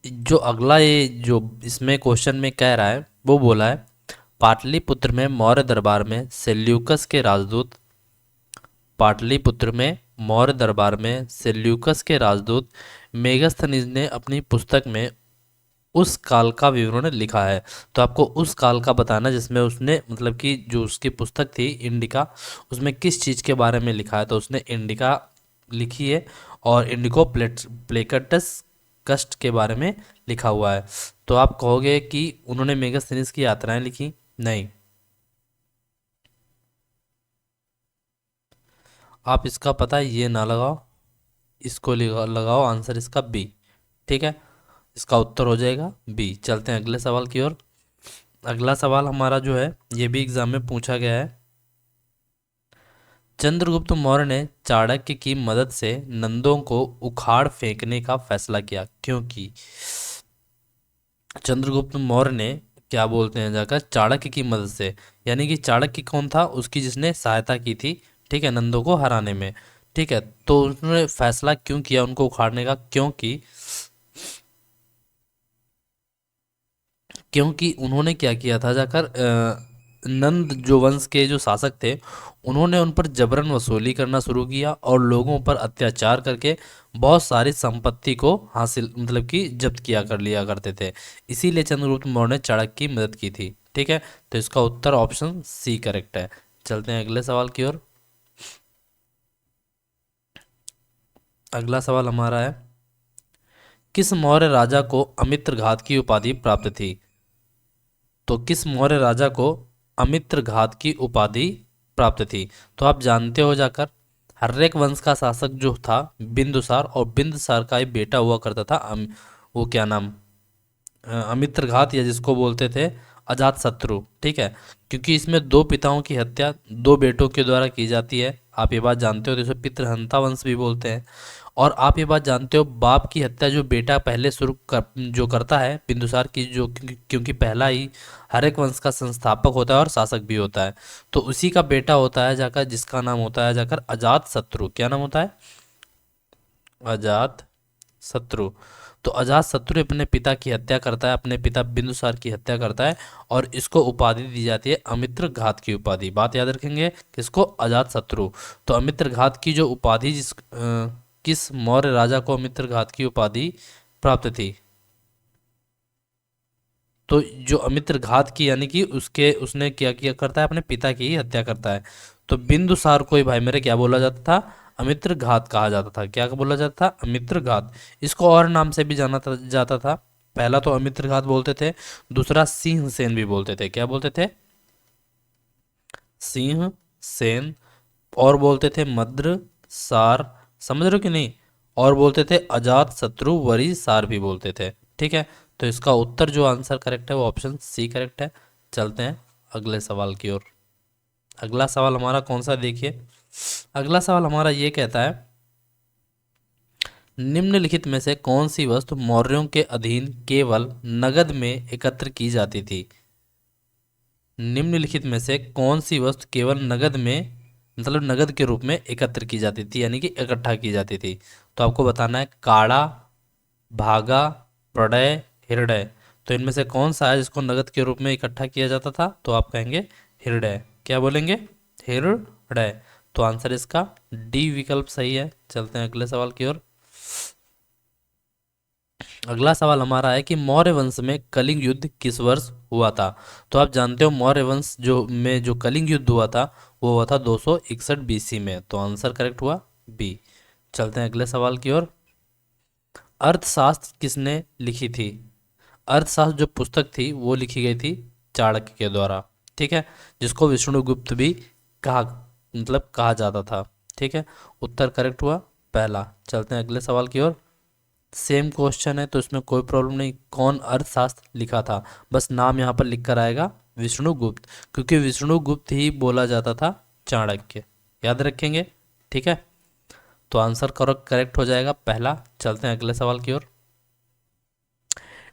जो अगला ये जो इसमें क्वेश्चन में कह रहा है वो बोला है, पाटलिपुत्र में मौर्य दरबार में सेल्यूकस के राजदूत, पाटलिपुत्र में मौर्य दरबार में सेल्यूकस के राजदूत मेगस्थनीज ने अपनी पुस्तक में उस काल का विवरण लिखा है। तो आपको उस काल का बताना जिसमें उसने मतलब कि जो उसकी पुस्तक थी इंडिका, उसमें किस चीज़ के बारे में लिखा है। तो उसने इंडिका लिखी है और इंडिको प्लेकटस कस्ट के बारे में लिखा हुआ है। तो आप कहोगे कि उन्होंने मेगास्थनीज की यात्राएं लिखी? नहीं। आप इसका पता है ये ना लगाओ, इसको लगाओ आंसर इसका बी। ठीक है, इसका उत्तर हो जाएगा बी। चलते हैं अगले सवाल की ओर। अगला सवाल हमारा जो है ये भी एग्जाम में पूछा गया है। चंद्रगुप्त मौर्य ने चाणक्य की मदद से नंदों को उखाड़ फेंकने का फैसला किया क्योंकि चंद्रगुप्त मौर्य ने क्या बोलते हैं जाकर चाणक्य की मदद से, यानी कि चाणक्य कौन था, उसकी जिसने सहायता की थी, ठीक है, नंदों को हराने में। ठीक है, तो उसने फैसला क्यों किया उनको उखाड़ने का? क्योंकि उन्होंने क्या किया था जाकर नंद जो वंश के जो शासक थे उन्होंने उन पर जबरन वसूली करना शुरू किया और लोगों पर अत्याचार करके बहुत सारी संपत्ति को हासिल मतलब कि जब्त किया कर लिया करते थे। इसीलिए चंद्रगुप्त मौर्य ने चाणक्य की मदद की थी। ठीक है, तो इसका उत्तर ऑप्शन सी करेक्ट है। चलते हैं अगले सवाल की ओर। अगला सवाल हमारा है, किस मौर्य राजा को अमित्रघात की उपाधि प्राप्त थी? तो किस मौर्य राजा को अमित्रघात की उपाधि प्राप्त थी? तो आप जानते हो जाकर हर्यक वंश का शासक जो था बिंदुसार, और बिंदुसार का एक बेटा हुआ करता था वो क्या नाम, अमित्रघात, या जिसको बोलते थे अजात शत्रु। ठीक है, क्योंकि इसमें दो पिताओं की हत्या दो बेटों के द्वारा की जाती है, आप ये बात जानते हो, तो इसे पितृहंता वंश भी बोलते हैं। और आप ये बात जानते हो बाप की हत्या जो बेटा पहले जो करता है बिंदुसार की, जो क्योंकि पहला ही हर एक वंश का संस्थापक होता है और शासक भी होता है, तो उसी का बेटा होता है जाकर जिसका नाम होता है जाकर अजात शत्रु। क्या नाम होता है? अजात शत्रु। तो अजात शत्रु अपने पिता की हत्या करता है, अपने पिता बिंदुसार की हत्या करता है, और इसको उपाधि दी जाती है अमित्र घात की उपाधि। बात याद रखेंगे किसको? अजात शत्रु। तो अमित्र घात की जो उपाधि किस मौर्य राजा को अमित्र घात की उपाधि प्राप्त थी? तो जो अमित्र घात की यानी कि उसके उसने क्या किया करता है, अपने पिता की ही हत्या करता है। तो बिंदुसार को ही भाई मेरे क्या बोला जाता था? अमित्र घात कहा जाता था। क्या बोला जाता था? अमित्र घात। इसको और नाम से भी जाता था। पहला तो अमित्र घात बोलते थे, दूसरा सिंह सेन भी बोलते थे। क्या बोलते थे? सिंह सेन। और बोलते थे मद्र सार। समझ रहे हो कि नहीं? और बोलते थे अजात शत्रु वरी सार भी बोलते थे। ठीक है, तो इसका उत्तर जो आंसर करेक्ट है वो ऑप्शन सी करेक्ट है। चलते हैं अगले सवाल की ओर। अगला सवाल हमारा कौन सा देखिए। अगला सवाल हमारा ये कहता है, निम्नलिखित में से कौन सी वस्तु मौर्यों के अधीन केवल नगद में एकत्र की जाती थी? निम्नलिखित में से कौन सी वस्तु केवल नगद में मतलब नगद के रूप में एकत्र की जाती थी यानी कि इकट्ठा की जाती थी? तो आपको बताना है काड़ा, भागा, प्रड़य, हृदय। तो इनमें से कौन सा है जिसको नगद के रूप में इकट्ठा किया जाता था? तो आप कहेंगे हृदय। क्या बोलेंगे? हृदय। तो आंसर इसका डी विकल्प सही है। चलते हैं अगले सवाल की ओर। अगला सवाल हमारा है कि मौर्य वंश में कलिंग युद्ध किस वर्ष हुआ था? तो आप जानते हो मौर्य वंश जो कलिंग युद्ध हुआ था वो हुआ था 261 बीसी में। तो आंसर करेक्ट हुआ बी। चलते हैं अगले सवाल की ओर। अर्थशास्त्र किसने लिखी थी? अर्थशास्त्र जो पुस्तक थी वो लिखी गई थी चाणक्य के द्वारा। ठीक है, जिसको विष्णुगुप्त भी कहा कहा जाता था। ठीक है, उत्तर करेक्ट हुआ पहला। चलते हैं अगले सवाल की ओर। सेम क्वेश्चन है तो इसमें कोई प्रॉब्लम नहीं। कौन अर्थशास्त्र लिखा था? बस नाम यहाँ पर लिख कर आएगा विष्णुगुप्त, क्योंकि विष्णुगुप्त ही बोला जाता था चाणक्य। याद रखेंगे। ठीक है, तो आंसर करेक्ट हो जाएगा पहला। चलते हैं अगले सवाल की ओर।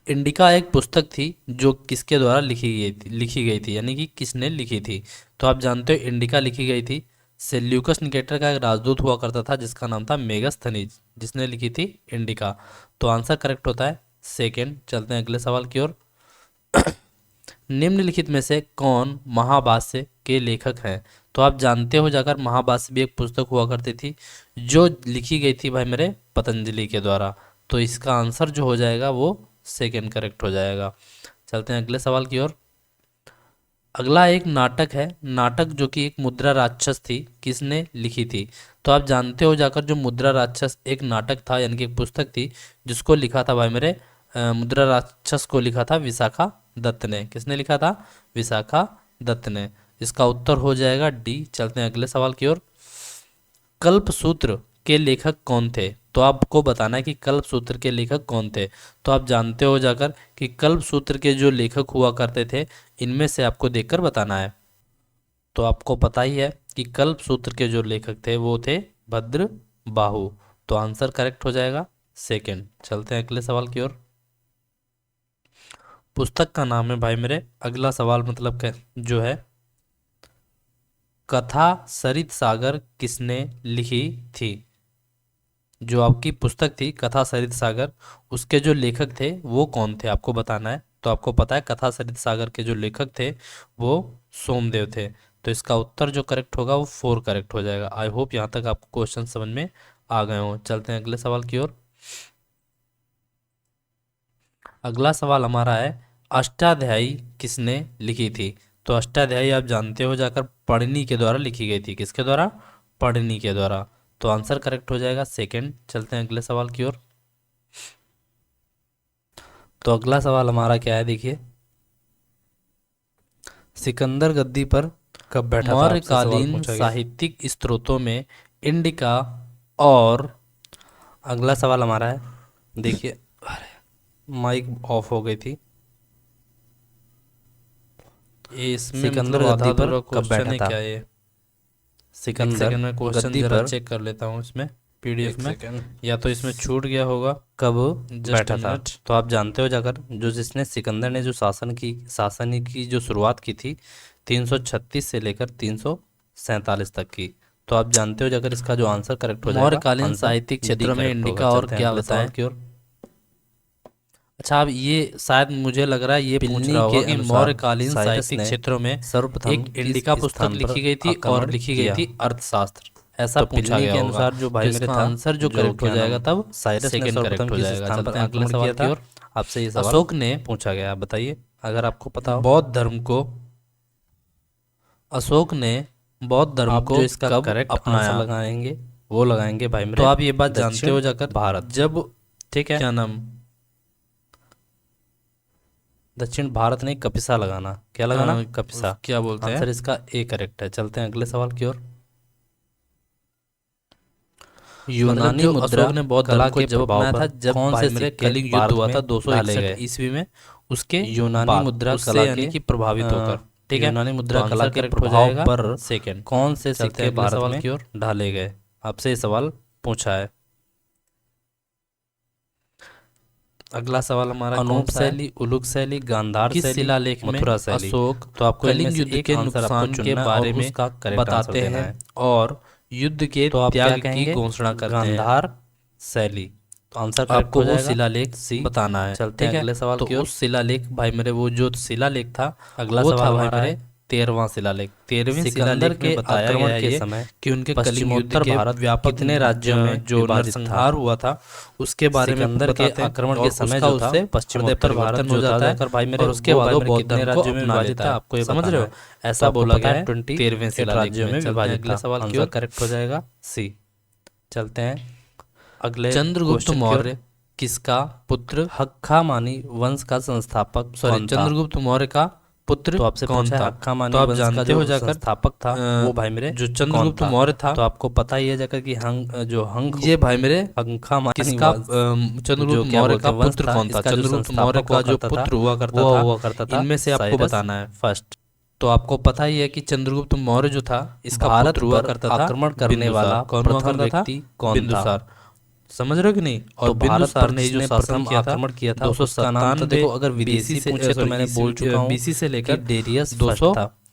इंडिका एक पुस्तक थी जो किसके द्वारा लिखी गई थी यानी कि किसने लिखी थी? तो आप जानते हो इंडिका लिखी गई थी सेल्यूकस निकेटर का एक राजदूत हुआ करता था जिसका नाम था मेगस्थनीज, जिसने लिखी थी इंडिका। तो आंसर करेक्ट होता है सेकेंड। चलते हैं अगले सवाल की ओर। निम्नलिखित में से कौन महाभाष्य के लेखक हैं? तो आप जानते हो जाकर महाभाष्य भी एक पुस्तक हुआ करती थी जो लिखी गई थी भाई मेरे पतंजलि के द्वारा। तो इसका आंसर जो हो जाएगा वो सेकेंड करेक्ट हो जाएगा। चलते हैं अगले सवाल की ओर। अगला एक नाटक है, नाटक जो कि एक मुद्रा राक्षस थी, किसने लिखी थी? तो आप जानते हो जाकर जो मुद्रा राक्षस एक नाटक था यानी कि एक पुस्तक थी जिसको लिखा था भाई मेरे मुद्रा राक्षस को लिखा था विशाखा दत्त ने। किसने लिखा था? विशाखा दत्त ने। इसका उत्तर हो जाएगा डी। चलते हैं अगले सवाल की ओर। कल्पसूत्र के लेखक कौन थे? तो आपको बताना है कि कल्पसूत्र के लेखक कौन थे। तो आप जानते हो जाकर कि कल्पसूत्र के जो लेखक हुआ करते थे इनमें से आपको देखकर बताना है। तो आपको पता ही है कि कल्पसूत्र के जो लेखक थे वो थे भद्रबाहु। तो आंसर करेक्ट हो जाएगा सेकंड। चलते हैं अगले सवाल की ओर। पुस्तक का नाम है भाई मेरे, अगला सवाल मतलब जो है कथा सरित सागर किसने लिखी थी? जो आपकी पुस्तक थी कथा सरित सागर, उसके जो लेखक थे वो कौन थे आपको बताना है। तो आपको पता है कथा सरित सागर के जो लेखक थे वो सोमदेव थे। तो इसका उत्तर जो करेक्ट होगा वो 4 करेक्ट हो जाएगा। आई होप यहाँ तक आपको क्वेश्चन समझ में आ गए हों। चलते हैं अगले सवाल की ओर। अगला सवाल हमारा है अष्टाध्यायी किसने लिखी थी? तो अष्टाध्यायी आप जानते हो जाकर पढ़नी के द्वारा लिखी गई थी। किसके द्वारा? पढ़नी के द्वारा। तो आंसर करेक्ट हो जाएगा सेकंड। चलते हैं अगले सवाल की ओर। तो अगला सवाल हमारा क्या है देखिए, सिकंदर गद्दी पर कब बैठा था? मौर्यकालीन साहित्यिक स्रोतों में इंडिका और अगला सवाल हमारा है देखिए, अरे माइक ऑफ हो गई थी। इसमें सिकंदर गद्दी पर कब बैठा था? क्या ये सिकंदर में क्वेश्चन जरा चेक कर लेता हूँ इसमें पीडीएफ में, या तो इसमें छूट गया होगा। कब बैठा था? तो आप जानते हो जाकर जो जिसने सिकंदर ने जो शासन की जो शुरुआत की थी 336 से लेकर 347 तक की। तो आप जानते हो जाकर इसका जो आंसर करेक्ट हो जाएगा मौर्यकालीन साहित्यिक क्षेत्र में इंडिका और क्या बताएं की ओर। अच्छा, अब ये शायद मुझे लग रहा है ये पूछ रहा होगा कि मौर्यकालीन साहित्यिक क्षेत्रों में सर्वप्रथम एक इंडिका पुस्तक लिखी गई थी और लिखी गई थी अर्थशास्त्र, ऐसा तो पूछा गया के अनुसार जो भाई मेरे था आंसर जो करेक्ट हो जाएगा तब साइरस ने सर्वप्रथम हो जाएगा। चलते हैं अगले सवाल की ओर। आपसे ये सवाल अशोक ने पूछा गया, आप बताइए अगर आपको पता हो। बौद्ध धर्म को अशोक ने बौद्ध धर्म को इसका करेक्ट अपनाया लगाएंगे वो लगाएंगे भाई मेरे। तो आप ये बात जानते हो जाकर भारत जब ठीक है क्या नाम दक्षिण भारत ने कपिसा लगाना, क्या लगाना? कपिसा। क्या बोलते हैं? आंसर इसका ए करेक्ट है। चलते हैं अगले सवाल की ओर। यूनानी मुद्रा ने बौद्ध कला को जब अपनाया था जब कौन से सिक्के कलिंग युद्ध हुआ था 261 ईस्वी में, उसके यूनानी मुद्रा कला यानी कि प्रभावित होकर ठीक है यूनानी मुद्रा कला के प्रभाव पर सेकंड कौन से सिक्के भारत में की ओर ढाले गए? आपसे ये सवाल पूछा है। अगला सवाल हमारा अनूप शैली, उलुग शैली, गांधार शैली, शिलालेख में मथुरा शैली। अशोक तो आपको कलिंग युद्ध के नुकसान के बारे में बताते हैं और युद्ध के त्याग की घोषणा करते हैं। गांधार शैली। तो आंसर आपको वो शिलालेख सी बताना है। चलते हैं अगले सवाल की ओर। उस शिलालेख भाई मेरे वो जो शिलालेख था अगला सवाल भाई मेरे 13वां शिलालेख 13वें शिलालेख के बताया गया के समय कि उनके पश्चिमोत्तर भारत व्यापक कितने राज्यों में जो नरसंहार हुआ था उसके बारे में अंदर के आक्रमण के समय जो था पश्चिमोत्तर भारत हो जाता है भाई मेरे। उसके बाद वो बौद्ध राज्यों में विभाजित था। आपको ये समझ रहे हो ऐसा बोला गया है 13वें राज्यों में विभाजित। अगले सवाल की ओर करेक्ट हो जाएगा सी। चलते हैं अगले। चंद्रगुप्त मौर्य किसका पुत्र? हक्कामानी वंश का संस्थापक सॉरी चंद्रगुप्त मौर्य का पुत्र तो आपसे कौन था? तो आप जानते हो जाकर संस्थापक था वो भाई मेरे जो चंद्रगुप्त मौर्य था। तो आपको पता ही है जाकर कि हंक ये भाई मेरे किसका चंद्रगुप्त मौर्य का पुत्र कौन था? चंद्रगुप्त मौर्य का जो पुत्र हुआ करता था इनमें से आपको बताना है फर्स्ट। तो आपको पता ही है कि चंद्रगुप्त मौर्य जो था इसका भारत हुआ करता था आक्रमण करने वाला प्रथम व्यक्ति कौन था? समझ रहे हो कि नहीं? और बिंदुसार ने जो शासन आक्रमण किया था 297 देखो अगर विदेशी से पूछे तो मैंने बोल चुका हूं बीसी से लेकर डेरियस 200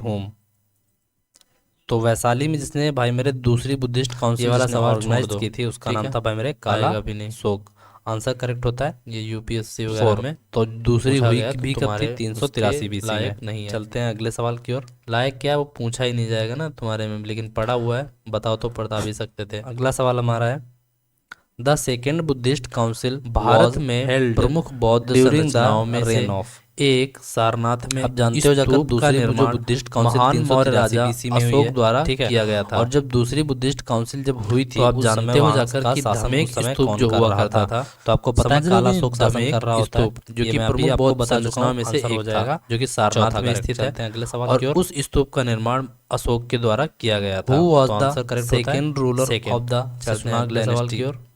whom? तो वैशाली में जिसने भाई मेरे दूसरी बुद्धिस्ट काउंसिल वाला जिसने सवाल छोड़ ऑर्गेनाइज दो, की थी उसका ठीक नाम है? था भाई मेरे काला आएगा भी नहीं। शोक। आंसर करेक्ट होता है ये यूपीएससी वगैरह में तो दूसरी पूछा हुई गया तो भी कब तुम्हारे थी? उसके 383 BC लायक में। नहीं है। चलते हैं अगले सवाल की ओर। लायक क्या, वो पूछा ही नहीं जाएगा ना तुम्हारे में, लेकिन पढ़ा हुआ है, बताओ तो पढ़ा भी सकते थे। अगला सवाल हमारा है, the second Buddhist council Bharat में हेल्ड प्रमुख बौद्ध ड्यूरिंग संरचनाओं में द से रेन ऑफ। एक सारनाथ में अब जानते हो जाकर स्तूप का दूसरी जो निर्माण बुद्धिस्ट काउंसिल महान मौर्य 383 राजा BC में हुई अशोक है, द्वारा ठीक है, किया गया था। और जब दूसरी बुद्धिस्ट काउंसिल जब हुई थी तो आप उस जानते समय हो वहाँ जाकर का कि शासन धमेक उस समय स्तूप कौन जो कर हुआ रहा करता था? था, तो आपको पता है समझ रहे हो काला कि अशोक शासन धमेक कर रहा होता है, स्तूप जो ये कि मैं अभी प्रमुख आपको बौद्ध बता चुका संरचनाओं हूँ, में से आंसर हो एक था, जाएगा जो कि सारनाथ चौथा में करेक्ट। स्थित है। चलते हैं अगले सवाल और की ओर। उस स्तूप का निर्माण अशोक के द्वारा किया गया था। हु वाज तो द आंसर करेक्ट होता है second ruler second. Of the चलते हैं शिशुनाग अगले सवाल डायनेस्टी? की ओर।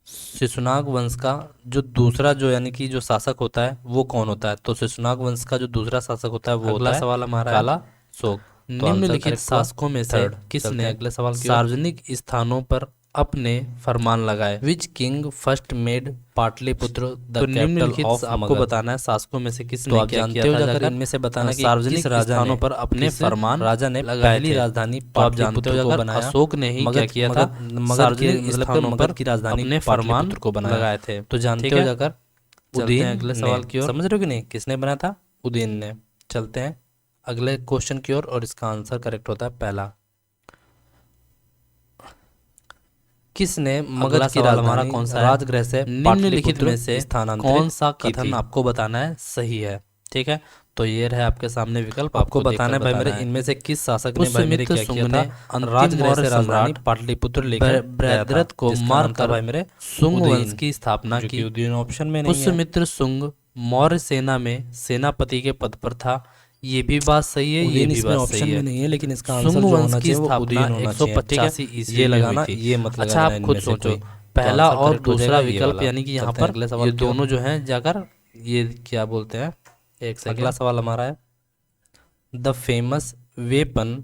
शिशुनाग वंश का जो दूसरा जो यानी कि जो शासक होता है वो कौन होता है? तो शिशुनाग वंश का जो दूसरा शासक होता है वो अगला होता है सवाल हमारा है, काला शोक। तो आंसर निम्नलिखित करेक्ट हुआ शासकों में से थर्ड। चलते किसने हैं अगले सवाल की ओर। सार्वजनिक स्थानों पर अपने फरमान लगाए। Which king first made Pataliputra तो द कैपिटल निम्नलिखित ऑफ आपको मगध? बताना है शासकों में से तो किसने आप क्या जानते किया हो था जाकर जाकर इनमें से बताना कि सार्वजनिक किस राजा स्थानों ने पर अपने किस फरमान राजा ने लगाए पहली थे। राजधानी तो आप जानते हो पाटलिपुत्र को जाकर बनाया? अशोक ने ही क्या किया था, मगध के सार्वजनिक मतलब स्थानों मगध पर की राजधानी अपने फरमान पाटलिपुत्र को बनाया लगाए थे। तो जानते ठीक हो है? जाकर चलते हैं उदयन अगले ने। सवाल की ओर। समझ रहे हो कि नहीं, किसने बनाया था? उदयन ने। चलते हैं अगले क्वेश्चन की ओर और इसका आंसर करेक्ट होता है पहला। किसने मगध अगला की सवाल हमारा राजधानी कौन सा है? राजगृह से निम्नलिखित में से स्थानांतरित कौन सा की कथन थी? आपको बताना है सही है। ठीक है, तो ये रहे आपके सामने विकल्प, आपको देखकर बताना है भाई मेरे बताना है। इनमें से किस शासक ने भाई मेरे पुष्यमित्र क्या किया शुंग था? ने अंतिम राजगृह मौर्य से राजधानी सम्राट पाटलिपुत्र लेकर गया था, बृहद्रथ को जिसका नाम था मारकर भाई मेरे शुंग उदयन, वंश की स्थापना जो कि की। उदयन ऑप्शन में नहीं है। पुष्यमित्र शुंग मौर्य सेना में सेनापति के पद पर था। ये भी बात सही है, ये उदयन भी इसमें बात ऑप्शन सही में है। नहीं है, लेकिन इसका आंसर शुंग जो वंश होना की चाहिए वो स्थापना उदयन होना चाहिए। ठीक है, 185 ईस्वी ये में हुई लगाना, थी। ये मत अच्छा, लगाना आप इनमें खुद से सोचो, कोई। पहला आंसर और करेक्ट हो दूसरा जाएगा ये विकल्प वाला। यानी कि यहाँ चलते हैं पर अगले सवाल ये की ओर। दोनों जो हैं जाकर, ये क्या बोलते हैं, एक अगला सेकंड, सवाल हमारा है, द फेमस वेपन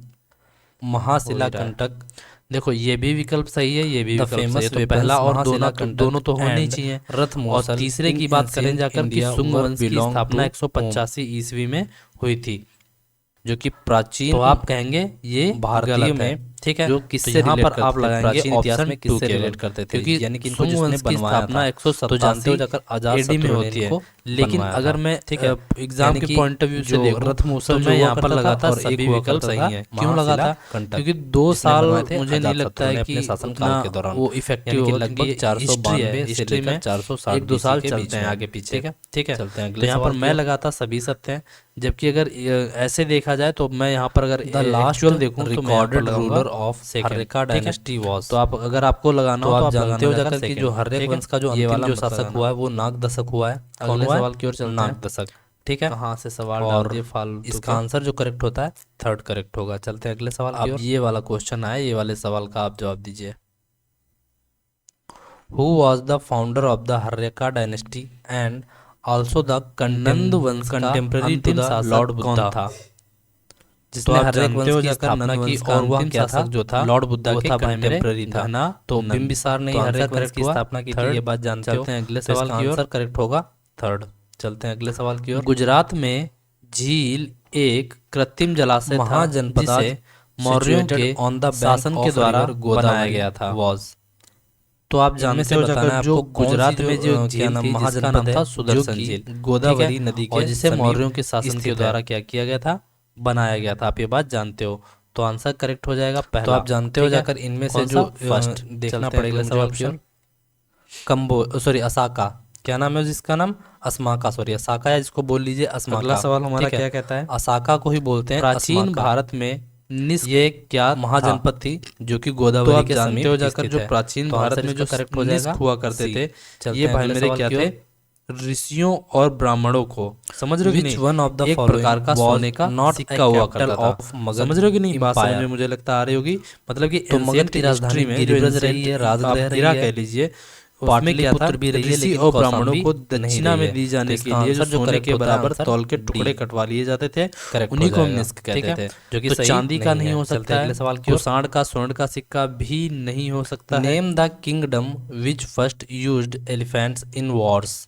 महाशिला कंटक। देखो ये भी विकल्प सही है, ये भी द विकल्प सही है। फेमस तो पहला और दोनों तो होने ही एंड चाहिए। रथ और मौसल तीसरे की बात करें जाकर कि शुंग वंश की स्थापना 185 ईस्वी में हुई थी, जो कि प्राचीन तो आप कहेंगे ये भारतीय गलत है। में, ठीक है, जो तो किससे यहाँ relate पर करते आप थे? लगाएंगे प्राचीन इतिहास ऑप्शन में 2 किससे के relate लिए, करते थे? क्योंकि यानी कि इनको शुंग जिसने वंश की बनवाया स्थापना था। 187 तो जानते हो जाकर एडी में होती है। लेकिन अगर मैं एग्जाम के पॉइंट ऑफ व्यू से देखूं तो मैं यहाँ पर लगाता सभी विकल्प सही है। क्यों लगाता? क्योंकि 2 साल मुझे नहीं लगता है कि उतना वो इफेक्टिव हो, लगभग 492 से हिस्ट्री में लेकर 460 1-2 साल के बीच चलते हैं में। आगे पीछे। ठीक है, ठीक है, चलते हैं तो अगले यहाँ पर सवाल की मैं ओर। लगाता सभी सत्य हैं, जबकि अगर ऐसे देखा जाए तो मैं यहाँ पर अगर द लास्ट एक्चुअल देखूं तो मैं यहाँ पर रिकॉर्डेड लगाऊंगा रूलर ऑफ सेकंड। हर्रेका ठीक है? Dynasty was. तो आप अगर आपको लगाना तो हो तो आप जानते हो लगाना जाकर कि जो हर्रेक वंश का जो ये अंतिम वाला जो मत शासक लगाना। हुआ है वो नाग दशक हुआ है। कौन अगले हुआ है? सवाल की ओर चलते नाग हैं। दशक। ठीक है, कहाँ से सवाल डाल और दिए फालतू इसका के। आंसर जो करेक्ट होता है थर्ड करेक्ट होगा। चलते हैं अगले सवाल की अब ओर। ये वाला क्वेश्चन आया, ये वाले सवाल का आप जवाब दीजिए। Who was the founder of the Haryanka dynasty and also the Nanda वंश का कंटेम्पररी टू अंतिम द शासक लॉर्ड कौन बुद्धा था? जिसने आप हर्रेक जानते वंश हो की जाकर स्थापना नंद की वंश का और वह अंतिम क्या था? शासक जो था लॉर्ड बुद्धा वो के था भाई मेरे कंटेम्पररी था। घना तो नंद। बिंबिसार ने तो ही आंसर हर्रेक वंश करेक्ट की हुआ स्थापना की थी, थर्ड। ये बात जानते हो। चलते हैं अगले तो सवाल इसका की ओर। आंसर करेक्ट होगा थर्ड। चलते हैं अगले सवाल की ओर। गुजरात में झील एक कृत्रिम जलाशय था महाजनपदाज जिसे मौर्यों के situated on the bank शासन के of द्वारा river बनाया गोदावरी गया था। was। तो आप इनमें जानते से हो बताना जाकर है जो आपको कौन सी गुजरात में जो क्या झील नाम थी जिसका महाजनपद नाम है, था जो सुदर्शन कि झील, गोदावरी ठीक है? नदी के और जिसे समीप मौर्यों के शासन स्थित के है। द्वारा क्या किया गया था, बनाया गया था। आप ये बात जानते हो, तो आंसर करेक्ट हो जाएगा पहला। तो आप जानते हो ठीक है? जाकर इनमें से कौन जो सा? फर्स्ट देखना चलते हैं पड़ेगा अगले मुझे सवाल की ऑप्शन असाका। क्या नाम है जिसका नाम? अस्माका, सॉरी असाका, या जिसको बोल लीजिए अस्माका। अगला सवाल हमारा ठीक है? क्या कहता है? असाका को ही बोलते हैं प्राचीन अस्माका। भारत में ये क्या महाजनपद थी जो कि तो गोदावरी आप के जानते समीप हो जाकर स्थित जो है। प्राचीन तो भारत आंसर में जो इसका करेक्ट हो निष्ठ जाएगा हुआ करते C। थे, चलते ये हैं भाई अगले मेरे सवाल क्या की थे, ओर। ऋषियों और ब्राह्मणों को, समझ रहे हो कि Which नहीं, one of the एक following प्रकार का was सोने का not a सिक्का हुआ capital करता था। of Magad समझ रहे हो कि नहीं, बात समझ Empire? में मुझे लगता आ रही होगी। मतलब कि तो मगध ancient की राजधानी history में जो गिरिब्रज ancient रही है, राजगृह आप रही इरा है, कह लीजिए, उसमें क्या था, पाटलिपुत्र भी रही है, ऋषि लेकिन और ब्राह्मणों कौशाम्बी को नहीं दक्षिणा रही में है। दी जाने तो के इसका लिए जो आंसर जो सोने करेक्ट के होता है, बराबर आंसर तौल के D। टुकड़े कटवा लिए जाते थे, करेक्ट उन्हीं हो को हम जाएगा। निष्क ठीक कहते है? थे। जो कि तो सही चांदी का नहीं नहीं है। हो चलते सकता हैं है, अगले सवाल की ओर। कुषाण का स्वर्ण का सिक्का भी नहीं हो सकता है। Name the kingdom which first used elephants in Wars.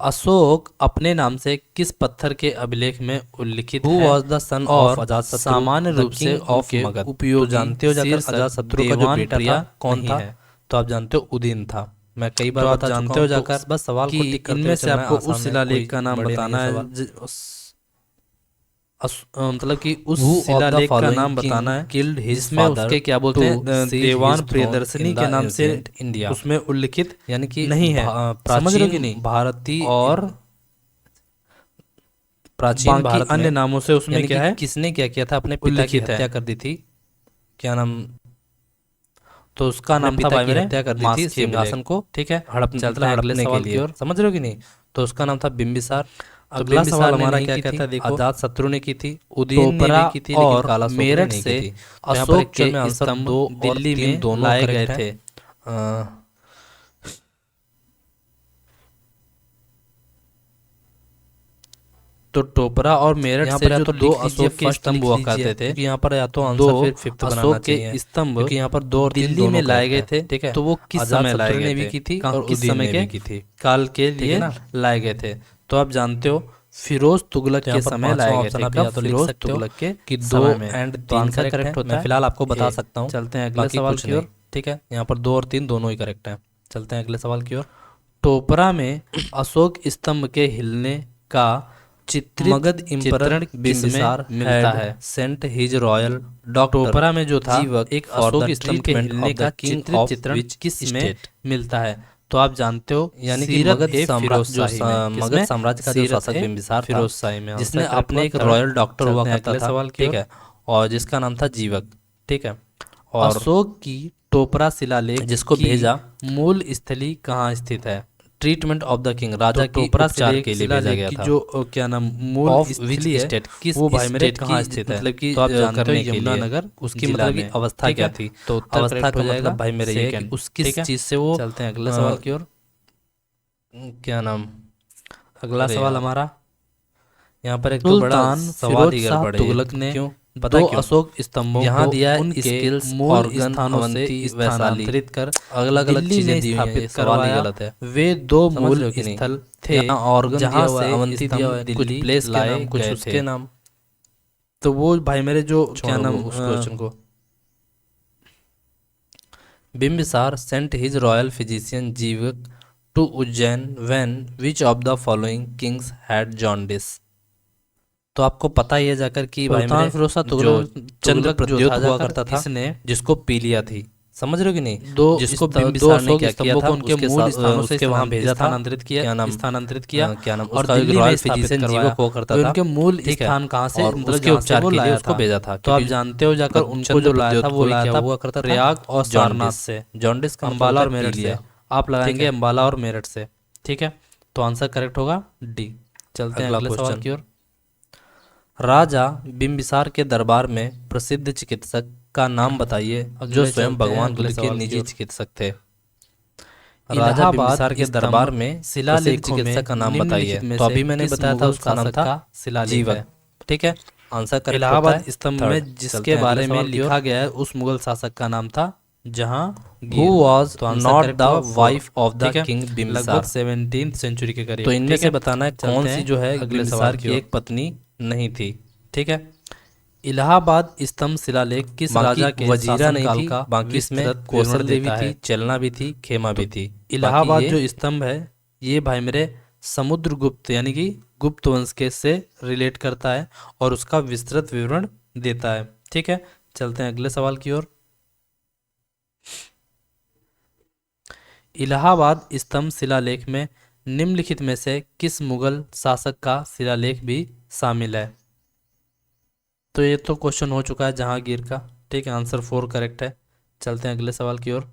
Ashok अपने नाम से किस पत्थर के अभिलेख में उल्लिखित हु है वॉज द सन और ऑफ अजातशत्रु सामान्य द रूप से किंग ऑफ उनके मगध? तो उपयोगी जानते हो जाकर शीर्षक अजातशत्रु का जो देवान बेटा था प्रिया कौन नहीं था? है। तो आप जानते हो उदयन था। मैं कई बार तो आप बता चुका जानते हो हूँ, तो जाकर बस सवाल कि को टिक करते इनमें हुए से चलना है, आपको आसान उस है, कोई शिलालेख का नाम बड़े नहीं है बताना है सवाल। मतलब कि उस Who of the शिलालेख का following नाम king बताना है killed his जिसमें father उसके क्या बोलते हैं to seize देवान his throne प्रियदर्शनी in के the नाम से ancient India? उसमें उल्लिखित यानी कि नहीं है। समझ रहे हो कि नहीं? भारतीय और प्राचीन बाकी भारत अन्य में नामों से उसमें यानी क्या कि है, किसने क्या किया था, अपने पिता की उल्लिखित है। हत्या कर दी थी। क्या नाम? तो उसका अपने नाम था पिता भाई की मेरे हत्या कर दी थी मास्की सिंहासन को ठीक है। हड़प चलते मतलब हैं अगले हड़पने के सवाल की लिए, ओर। समझ रहे हो कि नहीं? तो उसका नाम था बिम्बिसार। तो अगला बिम्बिसार सवाल ने हमारा नहीं क्या की कहता थी, है, देखो, अजात शत्रु ने की थी, उदयन ने टोपरा भी की थी, लेकिन और कालाशोक ने मेरठ नहीं से की थी। तो यहाँ पर अशोक एक्चुअल में के आंसर स्तंभ 2 और दिल्ली 3 में दोनों लाए गए करेक्ट है। थे। तो टोपरा और मेरठ यहाँ से पर या जो तो दो लिख लीजिए अशोक के फर्स्ट स्तंभ लिख हुआ लीजिए, करते थे, क्योंकि यहाँ पर या तो दो आंसर फिर फिफ्थ बनाना अशोक के चाहिए, स्तंभ क्योंकि यहाँ पर 2 और 3 दिल्ली में दोनों लाए करेक्ट गए है। थे, ठीक है, तो वो किस अजात समय लाए शत्रु गए ने भी थे, की थी और किस उदयन समय ने के भी की थी। काल के ठीक है लिए ना? लाए गए थे? तो आप जानते हो फिरोज तुगलक तो के यहाँ पर समय पांचवा लाए गए ऑप्शन थे। आप कब? या तो लिख फिरोज सकते हो तुगलक के कि 2 समय में। एंड तो 3 आंसर करेक्ट है। करेक्ट होता मैं है फिलहाल आपको बता ए। सकता हूँ, चलते हैं अगले बाकी सवाल कुछ की नहीं। ओर। ठीक है, यहाँ पर 2 और 3 दोनों ही करेक्ट हैं। चलते हैं अगले सवाल की ओर। टोपरा में अशोक स्तंभ के हिलने का चित्रित मगध इम्परर चित्रण किसमें बिम्बिसार मिलता हैड है? Saint his royal doctor Topra में जो था जीवक एक फॉर अशोक द स्तंभ के ट्रीटमेंट हिलने ऑफ का द किंग चित्रित ऑफ चित्रण विच किस में स्टेट? मिलता है? तो आप जानते हो यानी कि सीरत मगध ए फिरोज जो शाही में। मगध किसमें? साम्राज्य का जो सीरत शासक ए बिम्बिसार था, फिरोज शाही में। जिसने आंसर करेक्ट अपने हुआ एक थर्ड। रॉयल डॉक्टर हुआ चलते हैं करता अगले था। सवाल की ठीक ओर। है, और जिसका नाम था जीवक। ठीक है, और अशोक की टोपरा शिलालेख जिसको की भेजा मूल स्थली कहाँ स्थित है? ट्रीटमेंट ऑफ द किंग, तो राजा की टोपरा उपचार के लिए भेजा शिलालेख गया की था। जो क्या नाम मूल ऑफ विच स्थली है, स्टेट, किस वो भाई मेरे स्टेट कहाँ की स्थित है? मतलब कि तो आप जानते हो करने के लिए यमुनानगर उसकी जिला मतलब कि में। अवस्था ठीक क्या है, थी। तो उत्तर अवस्था करेक्ट का हो जाएगा मतलब भाई मेरा ये है कि सेकंड। उस ठीक किस है, चीज से वो चलते हैं अगले सवाल की ओर। क्या नाम, अगला अरे सवाल यार, हमारा, यहाँ पर एक तो बड़ा सुल्तान सवाल फिरोज ही शाह गड़बड़ है। तुगलक ने क्यों? दो पता क्यों? अशोक स्तंभों यहाँ को दिया है उनके स्किल्स मूल ऑर्गन स्थानों से अवंती वैशाली, स्थानांतरित कर अलग अलग दिल्ली चीजें में दी हुई हैं, ये स्थापित सवाल ही करवाया। गलत है। वे दो समझ रहे मूल हो कि नहीं? स्थल थे यहाँ ऑर्गन दिया जहां हुआ है, से अवंती दिया हुआ है, स्तंभ कुछ दिल्ली प्लेस के लाए नाम, कुछ गए थे। उसके नाम। तो वो भाई मेरे जो क्या छोड़ो नाम उस क्वेश्चन को। Bimbisara sent his royal physician Jivaka to Ujjain when which of the following kings had jaundice? तो आपको पता ही है जाकर कि भाई सुल्तान मेरे फिरोज शाह जो तुगलक चंद्र जो प्रद्योत था हुआ जाकर करता था, इसने जिसको पीलिया थी, समझ रहे हो कि नहीं? दो जिसको दो बिम्बिसार ने अशोक क्या किया स्तंभों था, को उनके मूल स्थानों से उसके वहां भेजा था। स्थानांतरित किया, क्या नाम, स्थानांतरित किया क्या नाम, और उसका एक दिल्ली में रॉयल स्थापित फिजिशियन करवाया। जीवक हुआ करता वे था। उनके मूल ठीक है, स्थान कहाँ से, और मतलब उसके जहाँ से उपचार वो के लिए लाया उसको था? भेजा था, तो आप क्योंकि जानते हो जाकर उनको चंद्र जो लाया था प्रद्योत वो को ही लाया क्या था हुआ करता था, प्रयाग और सारनाथ से, जॉन्डिस का मतलब अंबाला होता और है मेरठ से। पीलिया। आप लगाएंगे है, अंबाला और मेरठ से। ठीक है, तो आंसर करेक्ट होगा डी। चलते हैं अगला अगले सवाल क्वेश्चन। की ओर। राजा बिम्बिसार के दरबार में प्रसिद्ध चिकित्सक का नाम बताइए जो अगले स्वयं चलते हैं भगवान अगले बुद्ध के सवाल की निजी ओर। चिकित्सक थे। राजा इलाहाबाद बिम्बिसार के स्तंभ दरबार में प्रसिद्ध शिलालेखों में चिकित्सक का नाम बताइए। निम्नलिखित में तो से अभी मैंने किस बताया था मुगल उसका नाम शासक था का शिलालेख जीवक। है? ठीक है, आंसर करेक्ट होता इलाहाबाद है स्तंभ थर्ड। में चलते जिसके हैं अगले बारे में सवाल की ओर। लिखा गया है उस मुगल शासक का नाम था हु जहांगीर। वॉज तो आंसर नॉट करेक्ट द होगा वाइफ ऑफ ठीक द है, किंग लगभग बिम्बिसार? 17th सेंचुरी के करीब। तो इनमें ठीक से है, बताना है कौन चलते सी हैं जो है अगले बिम्बिसार सवाल की की ओर। एक पत्नी नहीं थी। ठीक है, इलाहाबाद स्तंभ शिलालेख किस बाकी राजा के वजीरा नहीं शासनकाल थी, का बाकी इसमें विस्तृत कोसल विवरण देवी देता थी, है? चलना भी थी, खेमा भी थी। बाकी इलाहाबाद ये जो स्तंभ है ये भाई मेरे समुद्रगुप्त यानी कि गुप्त वंश के से रिलेट करता है और उसका विस्तृत विवरण देता है। ठीक है, चलते हैं अगले सवाल की ओर। इलाहाबाद स्तंभ शिलालेख में निम्नलिखित में से किस मुगल शासक का शिलालेख भी शामिल है? तो ये तो क्वेश्चन हो चुका है जहांगीर का। ठीक है, आंसर 4 करेक्ट है। चलते हैं अगले सवाल की ओर।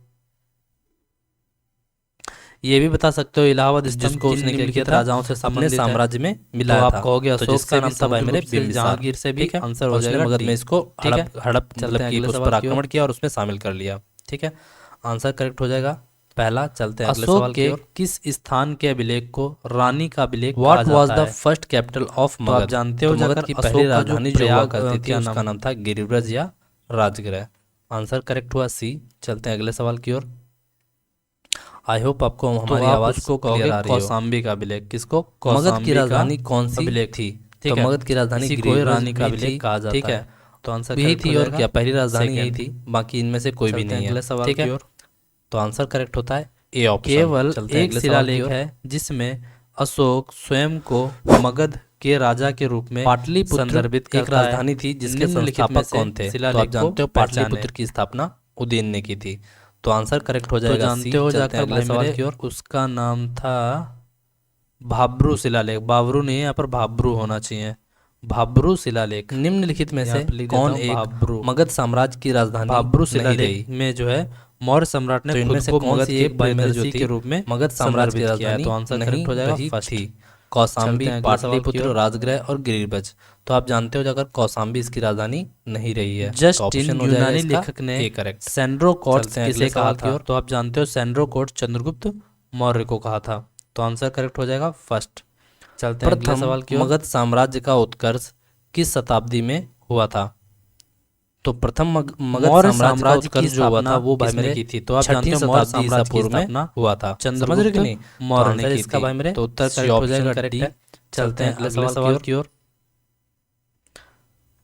ये भी बता सकते हो इलाहाबाद स्तंभ जिसको किन उसने क्या किया निम्नलिखित था, राजाओं से अपने संबंधित है? साम्राज्य में तो मिलाया आप था। कहोगे तो अशोक जिसका से भी, नाम था भाई मेरे समुद्रगुप्त से, बिम्बिसार। जहांगीर से भी। ठीक है, आंसर और हो उसने जाएगा मगध डी। में इसको ठीक है, हड़प हड़प चलते मतलब हैं कि अगले उस सवाल पर की ओर। आक्रमण किया और उसमें शामिल कर लिया। ठीक है, आंसर करेक्ट हो जाएगा पहला। चलते हैं अगले अशोक सवाल की के ओर। किस स्थान के अभिलेख को रानी का अभिलेख कहा व्हाट वाज जाता द है? फर्स्ट कैपिटल ऑफ तो मगध? आप जानते हो तो मगध जाकर की अशोक पहली का जो राजधानी जो हुआ प्रयाग करती थी क्या उसका नाम था गिरिव्रज या राजगृह। आंसर करेक्ट हुआ सी। चलते हैं अगले सवाल की ओर। आई होप आपको तो हमारी आप आवाज उसको क्लियर कहोगे आ रही हो। कौशाम्बी का अभिलेख। किसको? मगध की कौशाम्बी का राजधानी कौन सी अभिलेख थी? ठीक तो है, मगध की राजधानी इसी को ही गिरिव्रज रानी का भी थी। अभिलेख कहा जाता ठीक है, है। तो आंसर यही करेक्ट हो थी और जाएगा क्या पहली राजधानी यही सेकंड। थी, बाकी इनमें से कोई भी चलते हैं नहीं अगले है। सवाल ठीक की है, ओर। तो आंसर करेक्ट होता है ए ऑप्शन। केवल चलते हैं एक अगले सवाल की शिलालेख ओर। है जिसमें अशोक स्वयं को मगध के राजा के रूप में पाटलिपुत्र संदर्भित एक करता है। राजधानी थी जिसके निम्नलिखित में संस्थापक से कौन थे? तो शिलालेख आप जानते हो को पाटलिपुत्र पहचानें। की स्थापना उदयन ने की थी। तो आंसर करेक्ट हो तो जाएगा जानते सी। हो चलते जाकर हैं अगले भाई सवाल मेरे, की ओर। उसका नाम था भाब्रू शिलालेख। बाबरू नहीं है, यहाँ पर भाब्रू होना चाहिए। भाब्रू शिलालेख। निम्नलिखित में यहाँ से पे लिख देता कौन हूँ एक भाब्रू। मगध साम्राज्य की राजधानी भाब्रू नहीं शिलालेख रही? में जो है मौर्य सम्राट ने तो इनमें खुद से को कौन मगध सी की एक भाई मेरे जो प्रियदर्शी थी के रूप में मगध साम्राज्य की संदर्भित किया है? राजधानी तो आंसर नहीं करेक्ट हो जाएगा रही फर्स्ट। थी? कौशाम्बी, चलते हैं अगले सवाल की पाटलिपुत्र, ओर। राजगृह और गिरिब्रज। तो आप जानते हो जाकर कौशाम्बी इसकी राजधानी नहीं रही है। तो जस्ट ऑप्शन इन हो जाएगा यूनानी इसका लेखक ने ए करेक्ट। सेंड्रोकोट्स चलते हैं किसे अगले कहा सवाल की था? ओर। तो आप जानते हो सेंड्रोकोट्स चंद्रगुप्त मौर्य को कहा था। तो आंसर करेक्ट हो जाएगा फर्स्ट। चलते हैं अगले प्रथम सवाल की ओर। मगध साम्राज्य का उत्कर्ष किस शताब्दी में हुआ था? तो प्रथम मगध मौर्य साम्राज्य का साम्राज्य की उत्कर्ष जो हुआ था स्थापना वो भाई किसने मेरे की थी? तो आप छठी जानते हो मौर्य शताब्दी ईसा साम्राज्य की पूर्व में स्थापना हुआ था। समझ रहे हो कि नहीं? मौर्य तो ने आंसर की इसका थी। भाई मेरे तो उत्तर सी करेक्ट हो ऑप्शन जाएगा करेक्ट डी। है। चलते हैं अगले अगले सवाल की ओर।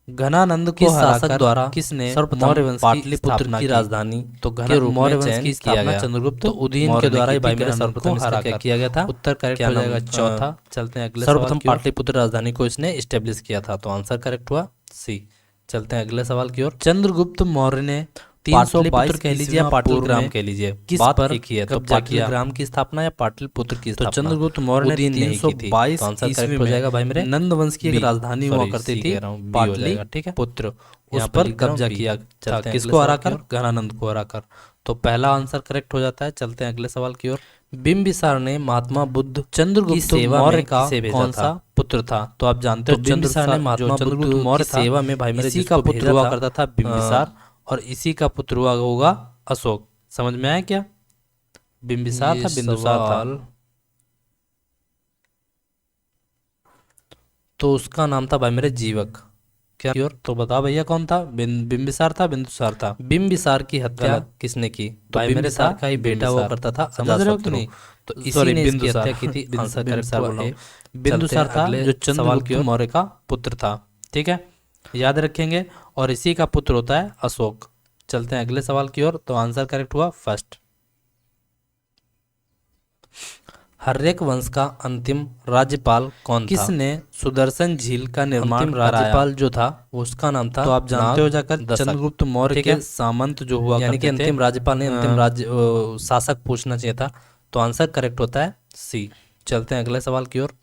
घनानंद को किस शासक हराकर द्वारा किसने सर्वप्रथम मौर्य वंश की पाटलिपुत्र स्थापना की की? राजधानी तो के रूप में मौर्य वंश चयन की किया स्थापना गया? चंद्रगुप्त तो उदयन मौर्य के ने द्वारा की ही थी। भाई मेरे घनानंद सर्वप्रथम को क्या हराकर किया गया था? उत्तर करेक्ट क्या हो नाम? जाएगा चौथा। चलते हैं अगले सवाल सर्वप्रथम की ओर। पाटलिपुत्र राजधानी को इसने स्टेब्लिश किया था। तो आंसर करेक्ट हुआ सी। चलते हैं अगले सवाल की ओर। चंद्रगुप्त मौर्य ने पाटलिपुत्र 322 कह लीजिए ईस्वी या में पाटलिग्राम पूर्व में कह लीजिए, किस बात पर एक ही है। तो कब्जा किया? पाटलिग्राम की स्थापना या पाटलिपुत्र की तो स्थापना चंद्रगुप्त मौर्य ने उदयन ने की थी। 322 तो आंसर ईस्वी करेक्ट हो में जाएगा भाई मेरे नंद वंश की एक बी। राजधानी हुआ सॉरी, करती सी थी कह रहा हूँ, बी हो जाएगा, ठीक है। पाटलिपुत्र। यहाँ उस पर पर लिख रहा हूँ कब्जा बी। किया चलते था। हैं अगले किसको सवाल हराकर? की ओर। घनानंद को हराकर। तो पहला आंसर करेक्ट हो जाता है। चलते हैं अगले सवाल की ओर। बिंबिसार ने महात्मा बुद्ध चंद्रगुप्त की सेवा मौर्य में का किसे भेजा कौन था? सा पुत्र था? तो आप जानते तो हो बिंबिसार ने महात्मा जो चंद्रगुप्त बुद्ध मौर्य की था, सेवा में भाई मेरे इसी का जिसको पुत्र भेजा हुआ था, करता था बिंबिसार, और इसी का पुत्र हुआ होगा अशोक। समझ में आया क्या? बिंबिसार ये था, बिंदुसार था। सवाल तो उसका नाम था भाई मेरे जीवक। क्या? की ओर। तो बता भैया कौन था? बिंबिसार था, बिंदुसार था? बिंबिसार की हत्या गलत। किसने की? तो भाई मेरे बिंबिसार सार का ही बेटा हुआ बिंबिसार। करता था समझ रहे हो कि अजातशत्रु। नहीं? तो इसी सॉरी, ने इसकी बिंदुसार। हत्या की थी। आंसर करेक्ट बिंबिसार हुआ बोल रहा ए। हूँ। बिंदुसार था अगले जो सवाल चंद्रगुप्त की ओर। मौर्य का पुत्र था। ठीक है, याद रखेंगे। और इसी का पुत्र होता है अशोक। चलते हैं अगले सवाल की ओर। तो आंसर करेक्ट हुआ फर्स्ट। हर्यक वंश का अंतिम राज्यपाल कौन था? किसने सुदर्शन झील का निर्माण अंतिम कराया? राज्यपाल जो था उसका नाम था तो आप जानते हो जाकर नागदशक। चंद्रगुप्त मौर्य ठीक के है? सामंत जो हुआ यानी कि करते थे। अंतिम राज्यपाल ने अंतिम राज्य शासक पूछना चाहिए था। तो आंसर करेक्ट होता है सी। चलते हैं अगले सवाल की ओर।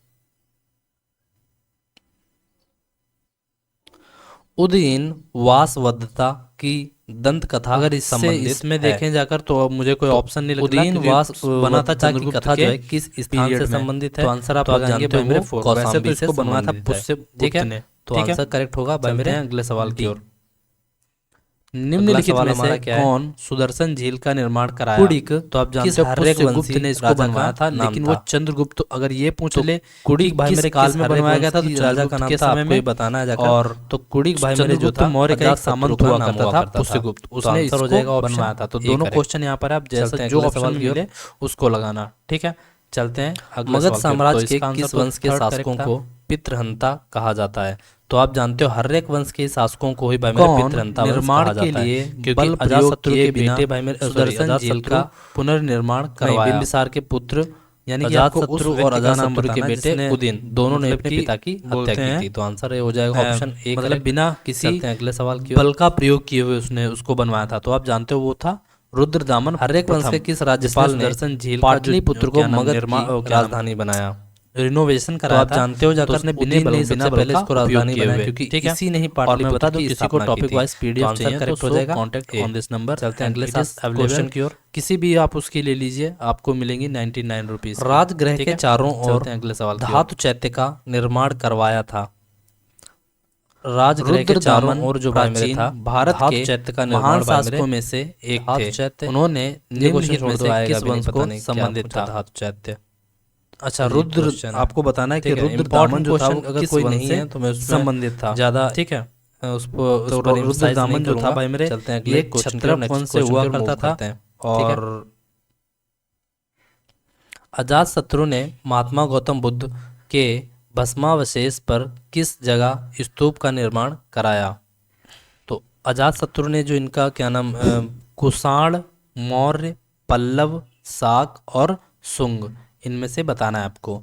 उदयन वासवदत्ता की दंत कथा अगर इससे संबंधित इसमें है। देखें जाकर तो अब मुझे कोई ऑप्शन नहीं लग रहा, उदयन क्योंकि वास बना था की चंद्रगुप्त कथा के जो है किस स्थान period से में। संबंधित है? तो आंसर आप तो लगाएंगे जानते हो भाई मेरे वो फोर। वैसे तो कौशाम्बी से इसको बनवाया था संबंधित है। पुष्यगुप्त ठीक है? ने। तो ठीक है? आंसर करेक्ट होगा भाई चलते मेरे हैं अगले सवाल की डी। ओर। निम्नलिखित सवाल में हमारा से क्या है? कौन सुदर्शन झील का निर्माण कराया? कुड़िक तो आप जानते किस हो हर्यक पुष्यगुप्त वंशी ने इसको राजा बनवाया का था, नाम लेकिन वो था? चंद्रगुप्त। अगर ये पूछ तो ले कुड़िक भाई किस मेरे काल किस में हर्यक बनवाया गया था, तो वंश की राजा का चंद्रगुप्त नाम के था समय आपको ये में। बताना है जाकर। और तो कुड़िक भाई मेरे जो चंद्रगुप्त था मौर्य का एक अजातशत्रु सामंत का हुआ नाम करता था करता पुष्यगुप्त। तो उसने आंसर हो इसको जाएगा ऑप्शन बनवाया था। तो ए दोनों करेक्ट। क्वेश्चन यहाँ पर आप चलते जैसा हैं जो अगले ऑप्शन सवाल में की ओर। मिले उसको लगाना। ठीक है, चलते हैं अगले मगध सवाल की ओर। साम्राज्य तो के इसका आंसर किस तो वंश के थर्ड शासकों करेक्ट था। को पितृहंता कहा जाता है? तो आप जानते हो हर्यक वंश के शासकों को ही भाई मेरे कौन पितृहंता वंश निर्माण कहा के जाता है, लिए क्योंकि बल प्रयोग अजातशत्रु किए के बिना बेटे भाई मेरे सुदर्शन झील का पुनर्निर्माण नहीं, करवाया? बिंबिसार के पुत्र यानी कि आपको उस अजातशत्रु और व्यक्ति का नाम अजातशत्रु के बताना बेटे जिसने उदयन दोनों ने मतलब अपने कि पिता की हत्या बोलते की हैं, थी। तो आंसर ये हो जाएगा ऑप्शन ए मतलब करेक्ट। बिना किसी चलते हैं अगले सवाल की ओर। बल का प्रयोग किए हुए उसने उसको बनवाया था। तो आप जानते हो वो था रुद्रदामन हर्यक वंश के किस राज्यपाल ने सुदर्शन झील का जो पाटलिपुत्र को क्या नाम मगध निर्माण की क्या नाम राजधानी बनाया? रिनोवेशन तो कराया आप था। जानते हो तो जाकर उसने उदयन ने सबसे पहले इसको राजधानी बनाया, क्योंकि ठीक है? इसी ने ही और मैं पाटलिपुत्र बता दूं की किसी को स्थापना की टॉपिक थी। वाइज तो पीडीएफ आंसर चाहिए तो करेक्ट हो सो जाएगा contact A. On this number. चलते हैं अगले It is available। क्वेश्चन की ओर। किसी भी आप उसकी ले लीजिए, आपको मिलेंगी 99 रुपीज। राजगृह के चारों ओर चलते हैं अगले सवाल की ओर। धातु चैत्य का निर्माण करवाया था। राजगृह के चारों रुद्रदामन ओर जो भाई मेरे प्राचीन था भारत धातु के चैत्य का महान निर्माण भाई मेरे शासकों में से एक धातु थे। चैत्य उन्होंने ये क्वेश्चन निम्नलिखित छोड़ में दो, से आएगा किस भी नहीं, वंश पता को नहीं क्या संबंधित पूछा था? धातु चैत्य। अच्छा, ये रुद्र क्वेश्चन है। आपको बताना है कि ठीक है, रुद्रदामन important जो था वो question अगर किस कोई वंश नहीं से है तो मैं उसमें संबंधित था? ज्यादा ठीक है, उस पर तो रुद्रदामन जो था भाई मेरे चलते हैं ये अगले एक क्वेश्चन क्षत्रप वंश से हुआ करता था। और और अजातशत्रु ने महात्मा गौतम बुद्ध के भस्मावशेष पर किस जगह स्तूप का निर्माण कराया? तो अजातशत्रु ने जो इनका क्या नाम कुषाण, मौर्य, पल्लव, शाक और शुंग, इनमें से बताना है आपको।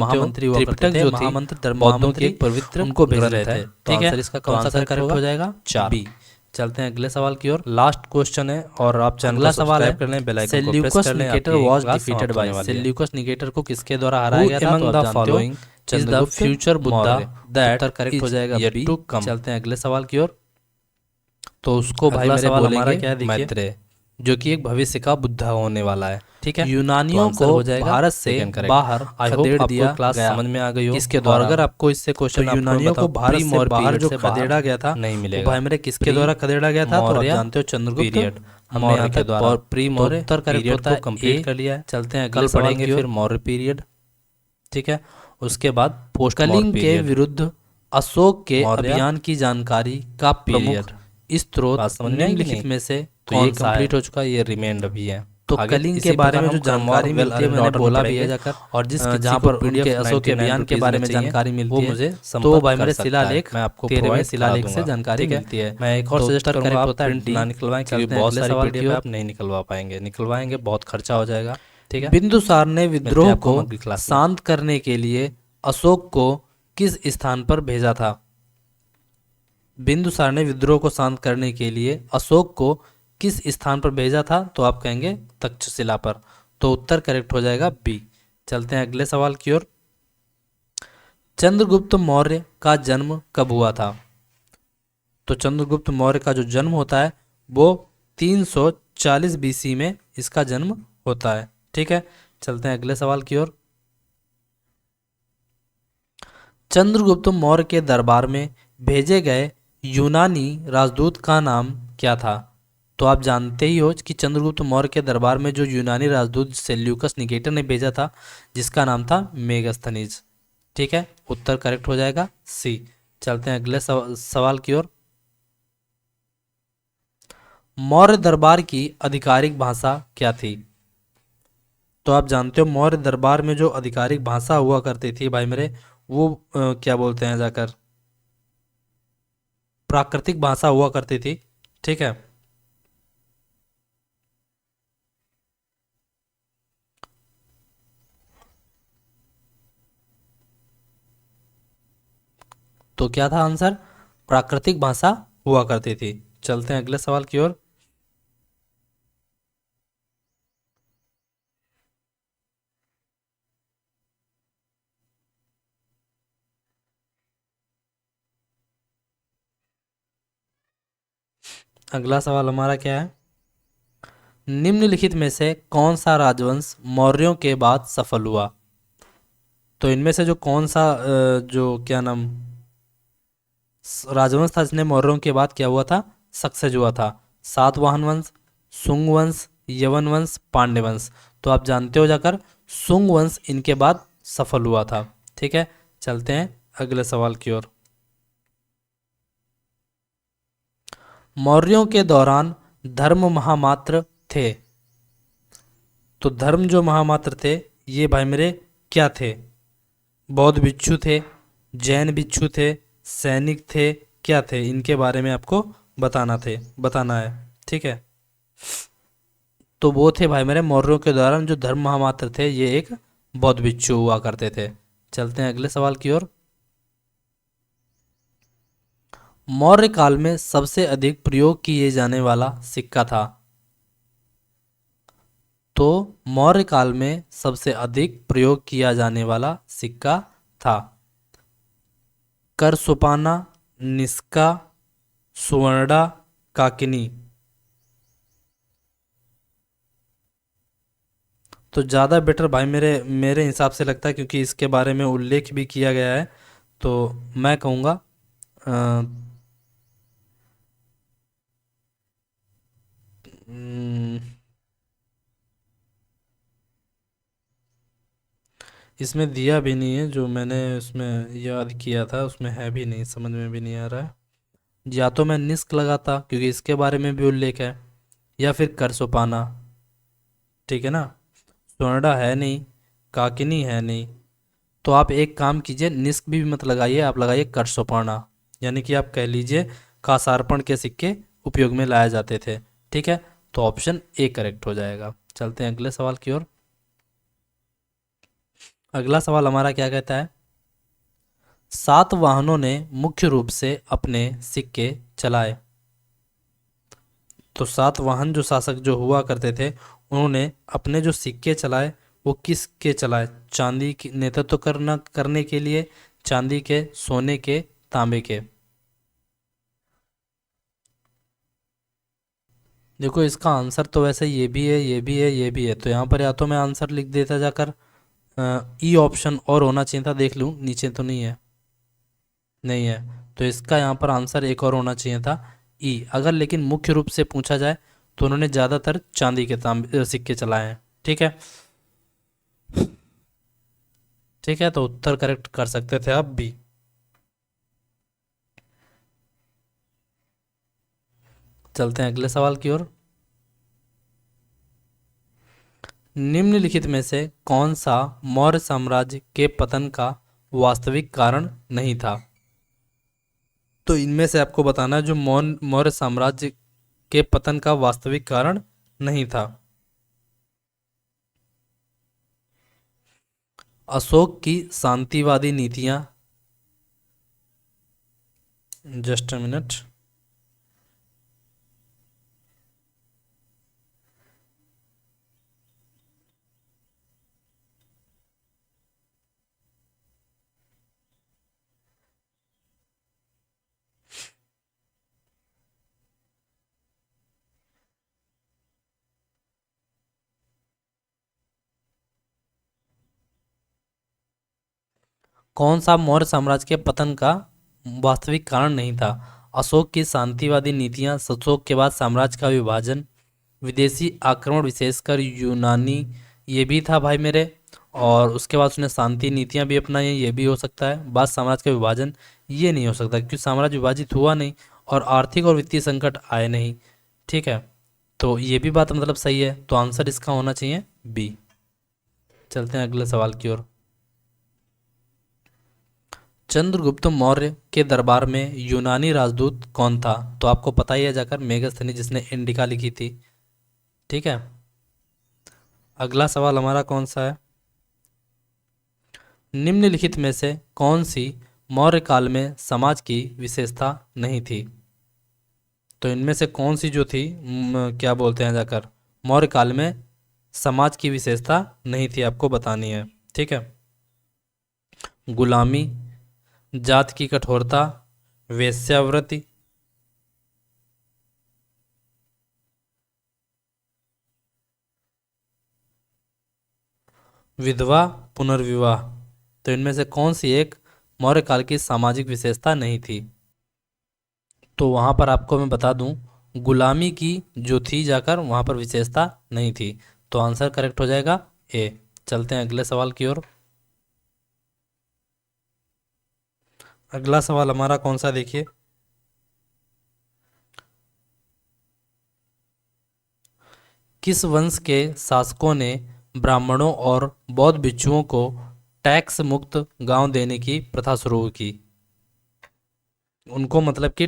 महामंत्री हुआ करते थे, महामंत्री बौद्धों की एक पवित्र उनको भेज रहे थे। ठीक है, इसका कौन सा करेक्ट हो जाएगा? 4 बी। चलते हैं अगले सवाल की ओर। लास्ट क्वेश्चन है और आप चैनल को सब्सक्राइब कर लें, बेल आइकन को प्रेस कर लें। Nicator was defeated by, Seleucus Nicator को किसके द्वारा हराया गया था? तो आप जानते हो is the future Buddha that correct हो जाएगा येट बी। To come. चलते हैं अगले सवाल की ओर। तो उसको भाई अगला मेरे सवाल हमारा बोलेंगे क्या है देखिए। मैत्रेय, जो कि एक भविष्य का बुद्धा होने वाला है। ठीक है, यूनानियों आंसर को हो जाएगा भारत से सेकंड करेक्ट। बाहर आई होप खदेड़ आपको दिया क्लास गया। समझ में आ गई हो। किसके और द्वारा? अगर आपको इससे तो क्वेश्चन यूनानियों को भारत से बाहर जो खदेड़ा गया था नहीं वो मिलेगा। भाई मेरे किसके प्री द्वारा खदेड़ा गया था? तो आप मौर्य जानते हो चंद्रगुप्त पीरियड, हमने मौर्य यहाँ के तक द्वारा। प्री तो मौर्य उत्तर करेक्ट पीरियड होता को है कंप्लीट ए। कर लिया है। चलते हैं कल अगले सवाल पढ़ेंगे की फिर ओर। मौर्य पीरियड। ठीक है, उसके बाद पोस्ट कलिंग के पीरियड, विरुद्ध अशोक के मौर्य अभियान की जानकारी का प्रमुख पीरियड। स्रोत बात समझ में आई कि निम्नलिखित नहीं? में से तो ये कौन सा है? कंप्लीट हो चुका है, ये रिमेंड अभी है। तो आगे कलिंग के इसी बारे प्रकार में हम जो क्रमवार जानकारी वेल मिलती है मैंने ऑर्डर में बोला भी पढ़ेंगे। है जाकर, और जिस किसी जहाँ को पर PDF उनके अशोक के 99 अभियान के रुपीज़ बारे में में चाहिए, जानकारी वो मिलती है मुझे तो संपर्क भाई कर मेरे सकता है। शिलालेख मैं आपको 13वें प्रोवाइड करा शिलालेख से दूंगा। जानकारी ठीक है, मिलती है। मैं एक और तो सजेस्ट उत्तर करूंगा, करेक्ट आप होता है प्रिंट डी। ना निकलवाएं, क्योंकि चलते हैं बहुत अगले सारी सवाल की PDF ओर। आप नहीं निकलवा पाएंगे। निकलवाएंगे बहुत खर्चा हो जाएगा। ठीक है, बिंदुसार ने मिलते विद्रोह हैं आपको को अगली क्लास में। शांत करने के लिए अशोक को किस स्थान पर भेजा था? बिंदुसार ने विद्रोह को शांत करने के लिए अशोक को किस स्थान पर भेजा था? तो आप कहेंगे तक्षशिला पर। तो उत्तर करेक्ट हो जाएगा बी। चलते हैं अगले सवाल की ओर। चंद्रगुप्त मौर्य का जन्म कब हुआ था? तो चंद्रगुप्त मौर्य का जो जन्म होता है वो 340 बीसी में इसका जन्म होता है। ठीक है, चलते हैं अगले सवाल की ओर। चंद्रगुप्त मौर्य के दरबार में भेजे गए यूनानी राजदूत का नाम क्या था? तो आप जानते ही हो कि चंद्रगुप्त मौर्य के दरबार में जो यूनानी राजदूत सेल्यूकस निकेटर ने भेजा था, जिसका नाम था मेगास्थनीज। ठीक है, उत्तर करेक्ट हो जाएगा सी। चलते हैं अगले सवाल की ओर। मौर्य दरबार की आधिकारिक भाषा क्या थी? तो आप जानते हो मौर्य दरबार में जो आधिकारिक भाषा हुआ करती थी भाई मेरे, वो क्या बोलते हैं जाकर, प्राकृतिक भाषा हुआ करती थी। ठीक है, तो क्या था आंसर? प्राकृतिक भाषा हुआ करती थी। चलते हैं अगले सवाल की ओर। अगला सवाल हमारा क्या है? निम्नलिखित में से कौन सा राजवंश मौर्यों के बाद सफल हुआ? तो इनमें से जो कौन सा जो क्या नाम राजवंश था जिसने मौर्यों के बाद क्या हुआ था, सक्सेस हुआ था? सातवाहन वंश, सुंग वंश, यवन वंश, पांड्य वंश। तो आप जानते हो जाकर सुंग वंश इनके बाद सफल हुआ था। ठीक है, चलते हैं अगले सवाल की ओर। मौर्यों के दौरान धर्म महामात्र थे। तो धर्म जो महामात्र थे ये भाई मेरे क्या थे? बौद्ध भिक्षु थे, जैन भिक्षु थे, सैनिक थे, क्या थे? इनके बारे में आपको बताना है। ठीक है, तो वो थे भाई मेरे मौर्यों के दौरान जो धर्म महामात्र थे, ये एक बौद्ध भिक्षु हुआ करते थे। चलते हैं अगले सवाल की ओर। मौर्य काल में सबसे अधिक प्रयोग किए जाने वाला सिक्का था। तो मौर्य काल में सबसे अधिक प्रयोग किया जाने वाला सिक्का था करसोपाना, निस्का, सुवर्णा, काकिनी। तो ज़्यादा बेटर भाई मेरे हिसाब से लगता है, क्योंकि इसके बारे में उल्लेख भी किया गया है, तो मैं कहूँगा इसमें दिया भी नहीं है, जो मैंने उसमें याद किया था उसमें है भी नहीं, समझ में भी नहीं आ रहा है। या तो मैं निस्क लगाता क्योंकि इसके बारे में भी उल्लेख है, या फिर करसोपाना। ठीक है ना, स्वर्णा है नहीं, काकिनी है नहीं, तो आप एक काम कीजिए, निस्क भी मत लगाइए, आप लगाइए करसोपाना। यानी कि आप कह लीजिए कासार्पण के सिक्के उपयोग में लाए जाते थे। ठीक है, तो ऑप्शन ए करेक्ट हो जाएगा। चलते हैं अगले सवाल की ओर। अगला सवाल हमारा क्या कहता है? सातवाहनों ने मुख्य रूप से अपने सिक्के चलाए। तो सातवाहन जो शासक जो हुआ करते थे, उन्होंने अपने जो सिक्के चलाए वो किसके चलाए? चांदी की नेतृत्व करने के लिए, चांदी के, सोने के, तांबे के? देखो इसका आंसर तो वैसे ये भी है, ये भी है, ये भी है, तो यहाँ पर या तो मैं आंसर लिख देता जाकर ई ऑप्शन और होना चाहिए था, देख लूँ नीचे तो नहीं है, नहीं है, तो इसका यहाँ पर आंसर एक और होना चाहिए था ई। अगर लेकिन मुख्य रूप से पूछा जाए तो उन्होंने ज़्यादातर चांदी के तांबे सिक्के चलाए हैं। ठीक है, ठीक है, तो उत्तर करेक्ट कर सकते थे आप भी। चलते हैं अगले सवाल की ओर। निम्नलिखित में से कौन सा मौर्य साम्राज्य के पतन का वास्तविक कारण नहीं था? तो इनमें से आपको बताना है जो मौर्य साम्राज्य के पतन का वास्तविक कारण नहीं था। अशोक की शांतिवादी नीतियां, जस्ट अ मिनट, कौन सा मौर्य साम्राज्य के पतन का वास्तविक कारण नहीं था? अशोक की शांतिवादी नीतियां, अशोक के बाद साम्राज्य का विभाजन, विदेशी आक्रमण विशेषकर यूनानी, ये भी था भाई मेरे, और उसके बाद उसने शांति नीतियां भी अपनाई, ये भी हो सकता है। बाद साम्राज्य का विभाजन, ये नहीं हो सकता क्योंकि साम्राज्य विभाजित हुआ नहीं, और आर्थिक और वित्तीय संकट आए नहीं। ठीक है, तो ये भी बात मतलब सही है, तो आंसर इसका होना चाहिए बी। चलते हैं अगले सवाल की ओर। चंद्रगुप्त मौर्य के दरबार में यूनानी राजदूत कौन था? तो आपको पता ही है जाकर, मेगस्थनी, जिसने इंडिका लिखी थी। ठीक है, अगला सवाल हमारा कौन सा है? निम्नलिखित में से कौन सी मौर्य काल में समाज की विशेषता नहीं थी? तो इनमें से कौन सी जो थी क्या बोलते हैं जाकर, मौर्य काल में समाज की विशेषता नहीं थी, आपको बतानी है। ठीक है, गुलामी, जात की कठोरता, वेश्यावृत्ति, विधवा पुनर्विवाह। तो इनमें से कौन सी एक मौर्य काल की सामाजिक विशेषता नहीं थी? तो वहाँ पर आपको मैं बता दूं, गुलामी की जो थी जाकर वहाँ पर विशेषता नहीं थी, तो आंसर करेक्ट हो जाएगा ए। चलते हैं अगले सवाल की ओर। अगला सवाल हमारा कौन सा, देखिए, किस वंश के शासकों ने ब्राह्मणों और बौद्ध भिक्षुओं को टैक्स मुक्त गांव देने की प्रथा शुरू की? उनको मतलब कि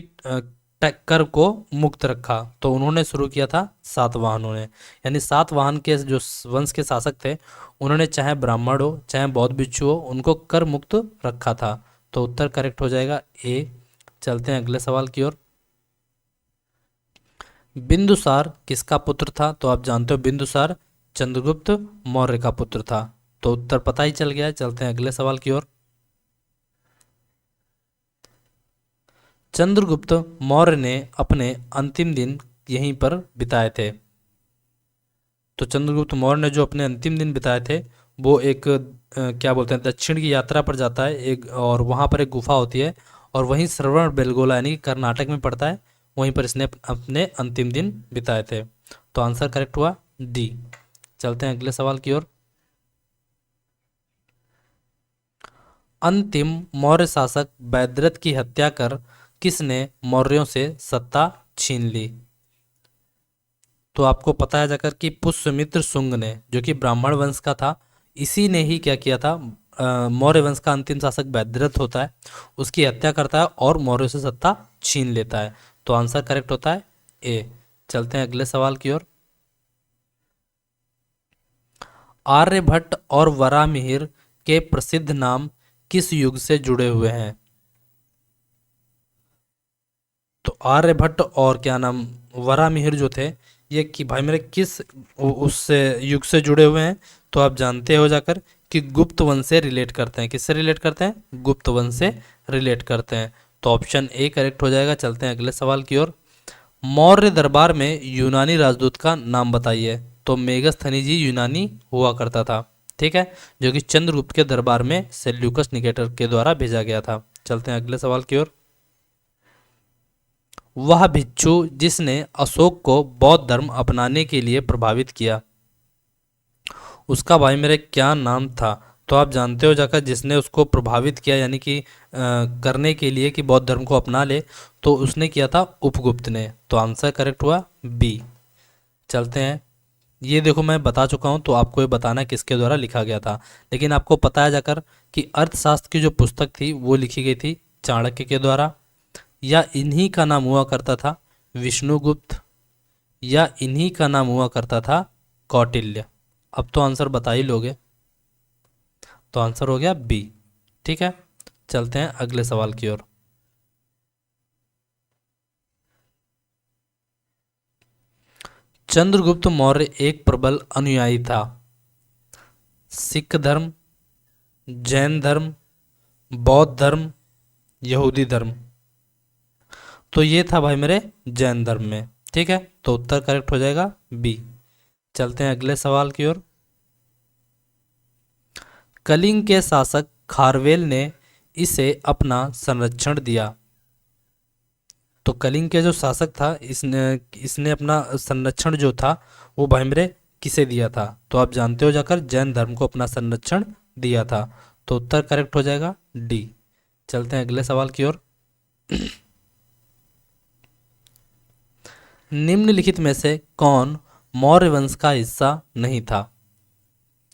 कर को मुक्त रखा, तो उन्होंने शुरू किया था सातवाहनों ने। यानी सातवाहन के जो वंश के शासक थे, उन्होंने चाहे ब्राह्मण हो चाहे बौद्ध भिक्षु हो, उनको कर मुक्त रखा था, तो उत्तर करेक्ट हो जाएगा ए। चलते हैं अगले सवाल की ओर। बिंदुसार किसका पुत्र था? तो आप जानते हो बिंदुसार चंद्रगुप्त मौर्य का पुत्र था, तो उत्तर पता ही चल गया है। चलते हैं अगले सवाल की ओर। चंद्रगुप्त मौर्य ने अपने अंतिम दिन यहीं पर बिताए थे। तो चंद्रगुप्त मौर्य ने जो अपने अंतिम दिन बिताए थे, वो एक क्या बोलते हैं, दक्षिण की यात्रा पर जाता है एक, और वहाँ पर एक गुफा होती है, और वहीं श्रवण बेलगोला यानी कि कर्नाटक में पड़ता है, वहीं पर इसने अपने अंतिम दिन बिताए थे, तो आंसर करेक्ट हुआ डी। चलते हैं अगले सवाल की ओर। अंतिम मौर्य शासक बैदरथ की हत्या कर किसने मौर्यों से सत्ता छीन ली? तो आपको पता है जाकर कि पुष्यमित्र शुंग ने, जो कि ब्राह्मण वंश का था, इसी ने ही क्या किया था, मौर्य वंश का अंतिम शासक बैदरथ होता है, उसकी हत्या करता है और मौर्यों से सत्ता छीन लेता है, तो आंसर करेक्ट होता है ए। चलते हैं अगले सवाल की ओर। आर्यभट्ट और वराहमिहिर के प्रसिद्ध नाम किस युग से जुड़े हुए हैं? तो आर्यभट्ट और क्या नाम वराहमिहिर जो थे, ये कि भाई मेरे किस उससे युग से जुड़े हुए हैं? तो आप जानते हो जाकर कि गुप्त वंश से रिलेट करते हैं। किससे रिलेट करते हैं? गुप्त वंश से रिलेट करते हैं। तो ऑप्शन ए करेक्ट हो जाएगा। चलते हैं अगले सवाल की ओर। मौर्य दरबार में यूनानी राजदूत का नाम बताइए। तो मेगस्थनी जी यूनानी हुआ करता था, ठीक है, जो कि चंद्रगुप्त के दरबार में सेल्यूकस निकेटर के द्वारा भेजा गया था। चलते हैं अगले सवाल की ओर। वह भिक्षु जिसने अशोक को बौद्ध धर्म अपनाने के लिए प्रभावित किया, उसका भाई मेरे क्या नाम था? तो आप जानते हो जाकर जिसने उसको प्रभावित किया यानी कि करने के लिए कि बौद्ध धर्म को अपना ले, तो उसने किया था उपगुप्त ने। तो आंसर करेक्ट हुआ बी। चलते हैं। ये देखो मैं बता चुका हूँ, तो आपको ये बताना है किसके द्वारा लिखा गया था। लेकिन आपको पता है जाकर कि अर्थशास्त्र की जो पुस्तक थी वो लिखी गई थी चाणक्य के द्वारा, या इन्हीं का नाम हुआ करता था विष्णुगुप्त, या इन्हीं का नाम हुआ करता था कौटिल्य। अब तो आंसर बता ही लोगे। तो आंसर हो गया बी, ठीक है। चलते हैं अगले सवाल की ओर। चंद्रगुप्त मौर्य एक प्रबल अनुयायी था। सिख धर्म, जैन धर्म, बौद्ध धर्म, यहूदी धर्म। तो ये था भाई मेरे जैन धर्म में, ठीक है। तो उत्तर करेक्ट हो जाएगा बी। चलते हैं अगले सवाल की ओर। कलिंग के शासक खारवेल ने इसे अपना संरक्षण दिया। तो कलिंग के जो शासक था इसने इसने अपना संरक्षण जो था वो भाई मेरे किसे दिया था? तो आप जानते हो जाकर जैन धर्म को अपना संरक्षण दिया था। तो उत्तर करेक्ट हो जाएगा डी। चलते हैं अगले सवाल की ओर। निम्नलिखित में से कौन मौर्य वंश का हिस्सा नहीं था?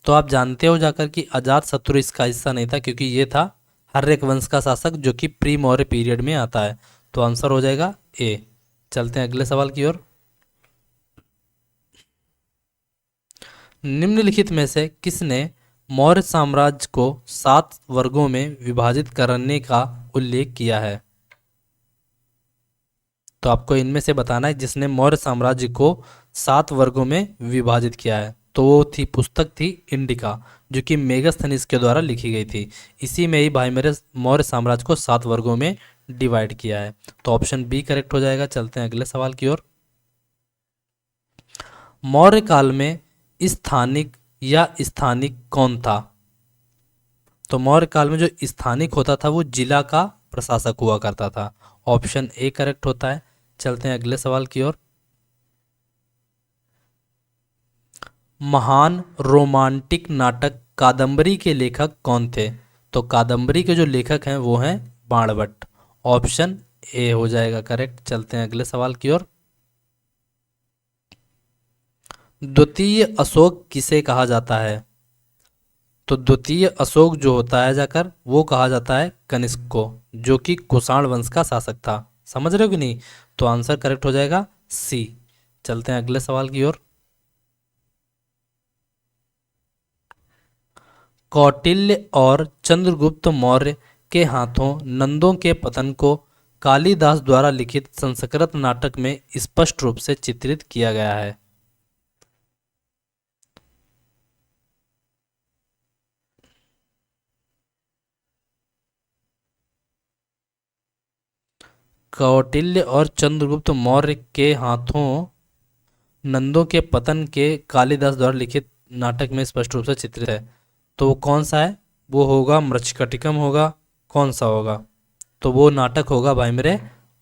तो आप जानते हो जाकर कि अजात शत्रु इसका हिस्सा नहीं था, क्योंकि ये था हर्यक वंश का शासक जो कि प्री मौर्य पीरियड में आता है। तो आंसर हो जाएगा ए। चलते हैं अगले सवाल की ओर। निम्नलिखित में से किसने मौर्य साम्राज्य को 7 वर्गों में विभाजित करने का उल्लेख किया है? तो आपको इनमें से बताना है जिसने मौर्य साम्राज्य को 7 वर्गों में विभाजित किया है। तो वो थी पुस्तक थी इंडिका, जो कि मेगस्थनीज के द्वारा लिखी गई थी। इसी में ही भाई मेरे मौर्य साम्राज्य को 7 वर्गों में डिवाइड किया है। तो ऑप्शन बी करेक्ट हो जाएगा। चलते हैं अगले सवाल की ओर। मौर्य काल में स्थानिक या स्थानिक कौन था? तो मौर्य काल में जो स्थानिक होता था वो जिला का प्रशासक हुआ करता था। ऑप्शन ए करेक्ट होता है। चलते हैं अगले सवाल की ओर। महान रोमांटिक नाटक कादम्बरी के लेखक कौन थे? तो कादम्बरी के जो लेखक हैं वो हैं बाणभट्ट। ऑप्शन ए हो जाएगा करेक्ट। चलते हैं अगले सवाल की ओर। द्वितीय अशोक किसे कहा जाता है? तो द्वितीय अशोक जो होता है जाकर वो कहा जाता है कनिष्क को, जो कि कुषाण वंश का शासक था। समझ रहे हो कि नहीं? तो आंसर करेक्ट हो जाएगा सी। चलते हैं अगले सवाल की ओर। कौटिल्य और चंद्रगुप्त मौर्य के हाथों नंदों के पतन को कालिदास द्वारा लिखित संस्कृत नाटक में स्पष्ट रूप से चित्रित किया गया है। कौटिल्य और चंद्रगुप्त मौर्य के हाथों नंदों के पतन के कालिदास द्वारा लिखित नाटक में स्पष्ट रूप से चित्रित है। तो वो कौन सा है? वो होगा मृच्छकटिकम होगा। कौन सा होगा? तो वो नाटक होगा भाई मेरे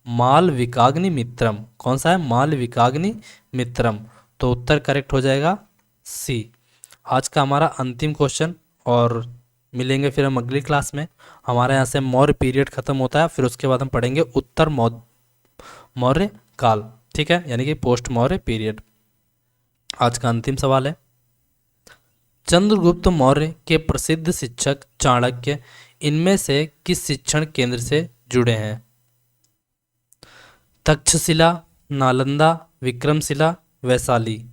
मालविकाग्नि मित्रम। कौन सा है? मालविकाग्नि मित्रम। तो उत्तर करेक्ट हो जाएगा सी। आज का हमारा अंतिम क्वेश्चन, और मिलेंगे फिर हम अगली क्लास में। हमारे यहाँ से मौर्य पीरियड खत्म होता है, फिर उसके बाद हम पढ़ेंगे उत्तर मौर्य काल, ठीक है, यानी कि पोस्ट मौर्य पीरियड। आज का अंतिम सवाल है, चंद्रगुप्त मौर्य के प्रसिद्ध शिक्षक चाणक्य इनमें से किस शिक्षण केंद्र से जुड़े हैं? तक्षशिला, नालंदा, विक्रमशिला, वैशाली।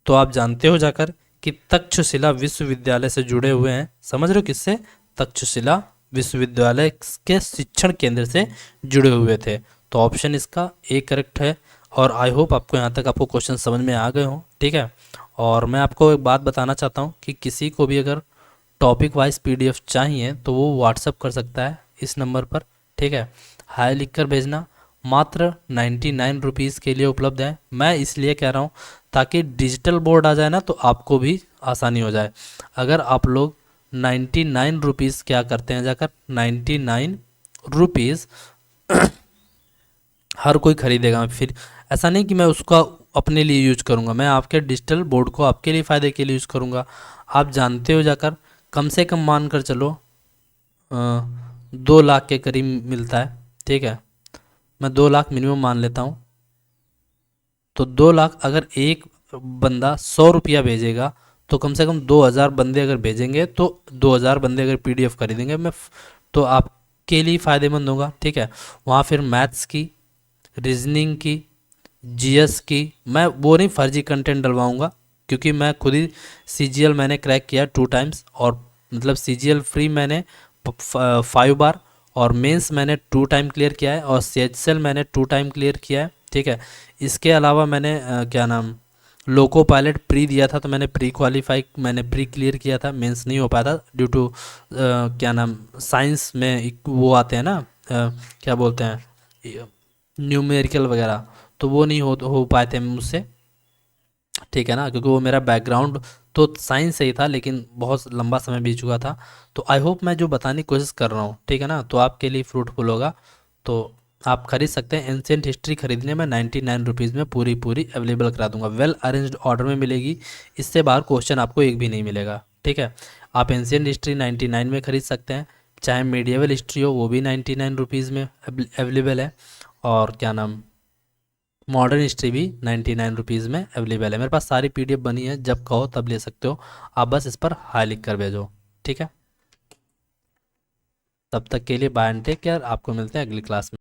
तो आप जानते हो जाकर कि तक्षशिला विश्वविद्यालय से जुड़े हुए हैं। समझ रहे हो किससे? तक्षशिला विश्वविद्यालय के शिक्षण केंद्र से जुड़े हुए थे। तो ऑप्शन इसका ए करेक्ट है। और आई होप आपको यहाँ तक आपको क्वेश्चन समझ में आ गए हों, ठीक है। और मैं आपको एक बात बताना चाहता हूँ कि किसी को भी अगर टॉपिक वाइज पीडीएफ चाहिए तो वो व्हाट्सअप कर सकता है इस नंबर पर, ठीक है। हाय लिख कर भेजना, मात्र 99 रुपीज़ के लिए उपलब्ध है। मैं इसलिए कह रहा हूँ ताकि डिजिटल बोर्ड आ जाए ना तो आपको भी आसानी हो जाए। अगर आप लोग 99 रुपीज़ क्या करते हैं, जाकर 99 रुपीज़ हर कोई खरीदेगा, फिर ऐसा नहीं कि मैं उसका अपने लिए यूज करूँगा, मैं आपके डिजिटल बोर्ड को आपके लिए फ़ायदे के लिए यूज़ करूँगा। आप जानते हो जाकर कम से कम मान कर चलो 2 लाख के करीब मिलता है, ठीक है। मैं 2 लाख मिनिमम मान लेता हूँ। तो 2 लाख अगर एक बंदा 100 रुपया भेजेगा तो कम से कम 2000 बंदे अगर भेजेंगे तो 2000 बंदे अगर पीडीएफ खरीदेंगे तो आपके लिए फ़ायदेमंद होगा, ठीक है। वहाँ फिर मैथ्स की, रीजनिंग की, जीएस की मैं वो नहीं फर्जी कंटेंट डलवाऊंगा, क्योंकि मैं खुद ही सीजीएल मैंने क्रैक किया 2 टाइम्स, और मतलब सीजीएल फ्री मैंने 5 बार, और मेंस मैंने 2 टाइम क्लियर किया है, और सीएचएल मैंने 2 टाइम क्लियर किया है, ठीक है। इसके अलावा मैंने क्या नाम लोको पायलट प्री दिया था, तो मैंने प्री क्वालिफाई मैंने प्री क्लियर किया था, मेंस नहीं हो पाया था ड्यू टू क्या नाम साइंस में वो आते हैं ना क्या बोलते हैं न्यूमेरिकल वगैरह, तो वो नहीं हो पाए थे मुझसे, ठीक है ना, क्योंकि वो मेरा बैकग्राउंड तो साइंस से ही था लेकिन बहुत लंबा समय बीत चुका था। तो आई होप मैं जो बताने की कोशिश कर रहा हूँ, ठीक है ना, तो आपके लिए फ्रूटफुल होगा। तो आप खरीद सकते हैं। एंशियंट हिस्ट्री खरीदने में 99 रुपीज़ में पूरी पूरी अवेलेबल करा दूंगा, वेल अरेंज्ड ऑर्डर में मिलेगी, इससे बाहर क्वेश्चन आपको एक भी नहीं मिलेगा, ठीक है। आप एंशियंट हिस्ट्री 99 में खरीद सकते हैं, चाहे मीडिएवल हिस्ट्री हो वो भी 99 रुपीज़ में अवेलेबल है, और क्या नाम मॉडर्न हिस्ट्री भी 99 रुपीज़ में अवेलेबल है। मेरे पास सारी पीडीएफ बनी है, जब कहो तब ले सकते हो, आप बस इस पर हाई लिख कर भेजो, ठीक है। तब तक के लिए बाय एंड टेक केयर, आपको मिलते हैं अगली क्लास में।